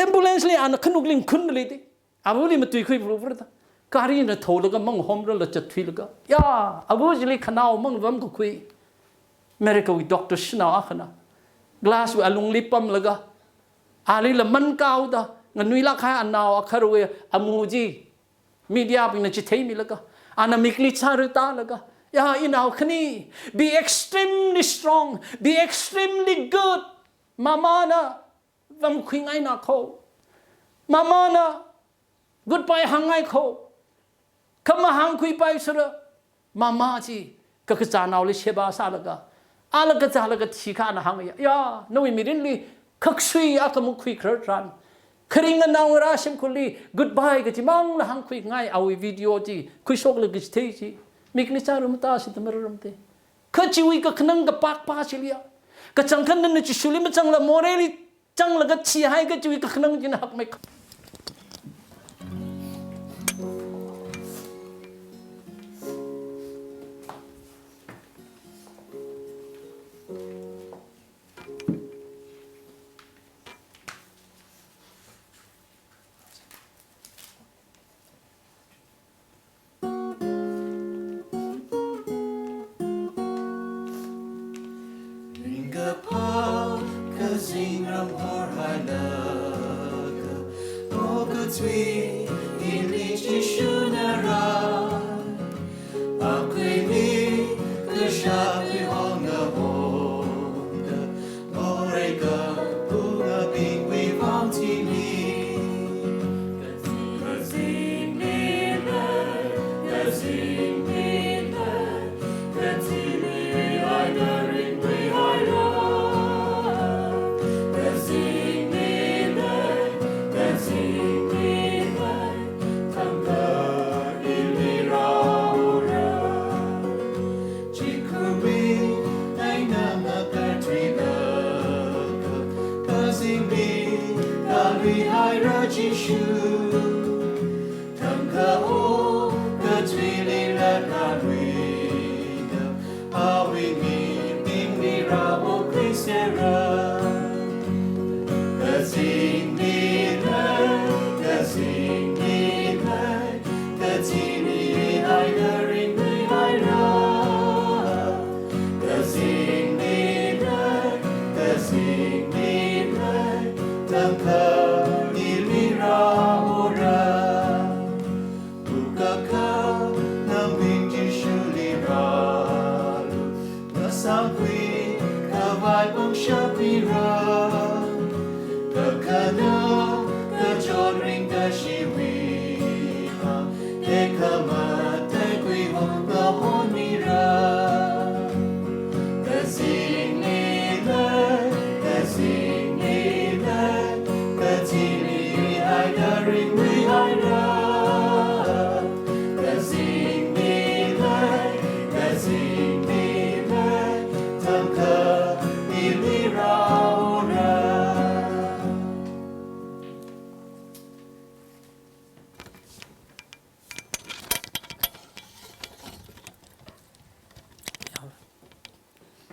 S6: ambulance le an khanuk ling khun le ti อาวุธมันตุยคุยปลุกปลุกการีนโทรแล้วก็มั่งหอมแล้วจะทุยแล้วก็ย่าอาวุธจะเลี้ยขนาวมั่งวันก็คุยเมริกาวิด็อกเตอร์ชนาอ่ะขนาดกลาสวิอลุงลิปัมแล้วก็อาลีละมันก้าวดาเงินนุยลักให้อันนาวอัครเวอมูจีมีเดียเป็นจิตให้มีแล้วก็อันนั้นมีคลิชารุตาแล้วก็ย่าอินเอาขณี be extremely strong be extremely good มานะวันคุยไงนะเขามานะ good by หังไงเขาคำมาหังคุยไปสุดมาจีก็คือจานเอาเลยเชบาซาแล้วก็อาลก็จะแล้วก็ที่ข้านะหังย่าโน้ยมีเรื่องนี้คักซุยอาก็มุคุยครั้งรันคริงกันเอาราชิมคุลี goodbye ก็จิมังละหังคุยง่ายเอาวิดีโอจีคุยโชคเลยก็จะที่จีมีคลิปจารุมตาสิทธิ์มาเริ่มเตะข้าชีวิตก็ขนังกับปากป้าชิลียก็จังขันนั้นจะชุลิมจังละโมเรลีจังละก็ชี้ให้ก็ชีวิตก็ขนังจินหักไม่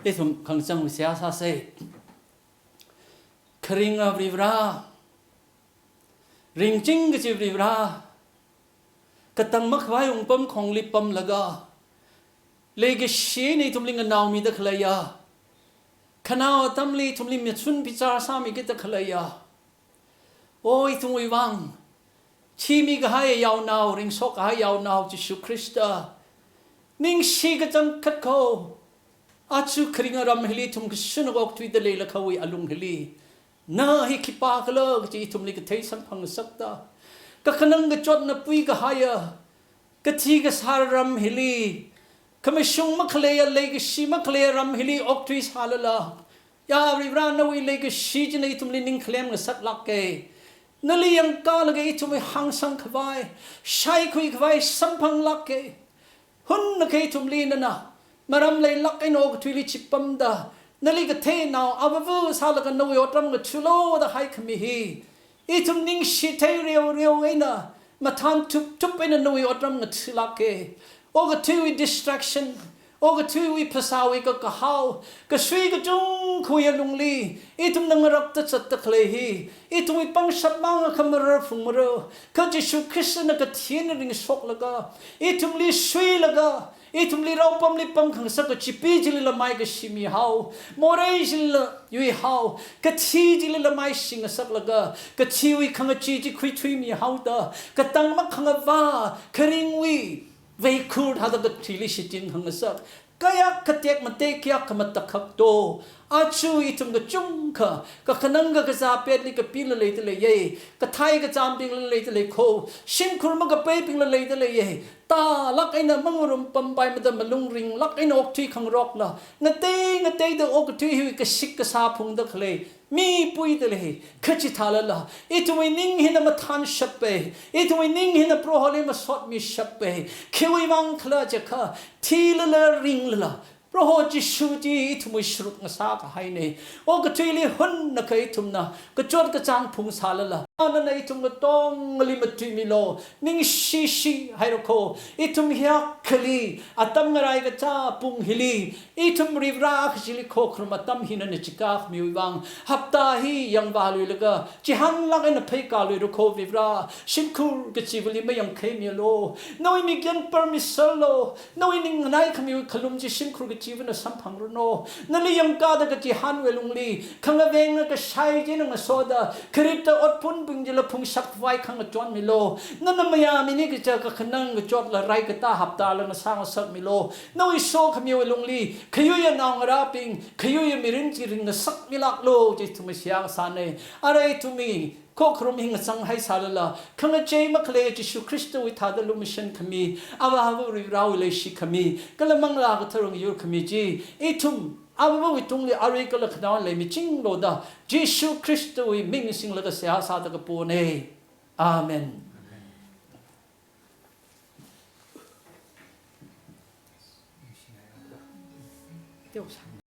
S6: ไอ้ทุกขังจังวิเศษซาเซ่คริงอับริบราริงจิงก็จีบริบรากระตังมักไว้องปั๊มของลิปัมละก็เลยก็ชีในทุมลิงกันนาวมีตะขลายาขณะตั้มลีทุมลิงมีชุนพิจารสามีกิตะขลายาโอ้ยทุงวิวังชีมีก็ให้ยาวนาวริงซอกให้ยาวนาวจิสุคริสต์นิ่งชีก็จังคัดเขาอาชูคริงรำฮิลีทุมก็ชุนก็ออกทวีตเลยละเขาวิอลุงฮิลีน่าให้คิปากเลิกจีทุมลิกเทสันพังสักตาก็ขนังก็จดนับวิก็หายก็ทีก็สารรำฮิลีก็ไม่ชงมักเลยเลยก็ชีมักเลยรำฮิลีออกทวีสาลละยาริบรานวิเลยก็ชีจในทุมลินิ่งเคลมก็สักลักเกนั่นเลยยังกาลก็ทุมลิหังสังขวายใช้คุยขวายสัมพังลักเกหุ่นนักทุมลินั่นนะมารำเลยลักไอ้โนกทวีลิชิปัมดานั่นเลยก็เทน่าอาบวูสาลกันนวยอดรำก็ชุโลดให้ขมิฮีอีทุมนิ่งชีเทเรียวไอ้น่ะมาทานทุบไอ้นวยอดรำก็ชุลักเกโอ้ก็ทีวี distraction โอ้ก็ที่วิภาษาวิก็กะเฮาก็ช่วยก็จงคุยลุงลีอีทุมนังรักตัดสัตตะเคลฮีอีทุมวิปังสับบังคำรฟุงมรก็จะชุคริสต์นักเทียนริงสกละก็อีทุมลีช่วยละก็อีทุมลีเราปั๊มลีปั๊มขังสักก็จิปีจิลิละไม่ก็ชิมีเฮาโมเรจิลละยุยเฮาก็ทีจิลิละไม่สิงสักละก็ชีวิขังจีจิคุยทุยมีเฮาตาก็ตั้งมักขังว่าคริงวีเวคูดฮาดก็ทีลิชิจินขังสักก็อยากขเตกมันเตกอยากขมันตะขับโตอาชูอีทุมก็จุงค่ะก็ขนังก็กระซาเป็ดลิก็ปีละเลยตะเลยเย่ก็ไทยก็จามปิงละเลยตะเลยโคชิมคุรมันก็เป้ปิงละเลยตะเลยเย่ตาลักไอ้น่ะมังรุมปั๊มไปมันจะมาลุงริงลักไอ้นกที่ขังรอกละงะเตเดอกที่หิวก็ชิกก็ซาพุงตะเลยมีปุยตะเลยขจิทาละละอีทุมนิ่งหินะมาทันชับเปอีทุมนิ่งหินะโปรฮอลิมาสอดมีชับเปคิวิวังคลาจะค่ะทีละริงละพระโหจิชูจีทุมชรุกงสากให้เนโอก็ทีลีหุนนักไอทุมนะก็จดก็จางพุงสาละละนั่นไอทุมก็ต้องลิมตุมิโลนิ่งชีให้เราโคไอทุมเฮียคลีอัตมอะไรก็จ้าพุงฮิลีไอทุมริบราคจิลิโคครมาตัมหินันจิกาขมิวังฮับตาฮียังบาลุยละก็จิฮันลักไอนเพยกาลุยเราโคริบราชินคูก็จิวลิไม่ยังเคมีโลน้อยมีกันเปอร์มิสโลน้อยนิ่งไนขมิวขลุมจิชินคูจีวันสัมพังรโนนั่นเลยยังกาดกจิฮันเวลุงลีขังเวงก็ใช้จีนงโซดาคริตอดพุนบิงจิลพุงสักไว้ขังจวนมิโลนั่นมายามินี่ก็จะก็ขนังก็จดละไรก็ตาหับตาละสร้างสักมิโลน้อยโซขมิวลุงลีขยุยนางราปิงขยุยมิรินจิริงสักมิลักโลจิตุมิเสียงสานเนอะไรตุมีก็ครมหิงสังให้สารละขังเจมักเลจิสุคริสต์วิธาดลุมิชันขมีอาวาวุริราวเลชิขมีก็ละมังลากทรงยูขมีจีอีทุมอาวาวิตุงเลอาริก็ละขนานเลยมิจิงโลดาจิสุคริสต์วิมิงสิงละก็เสียสาตะกปูเนอาเมนเดี๋ยวฉัน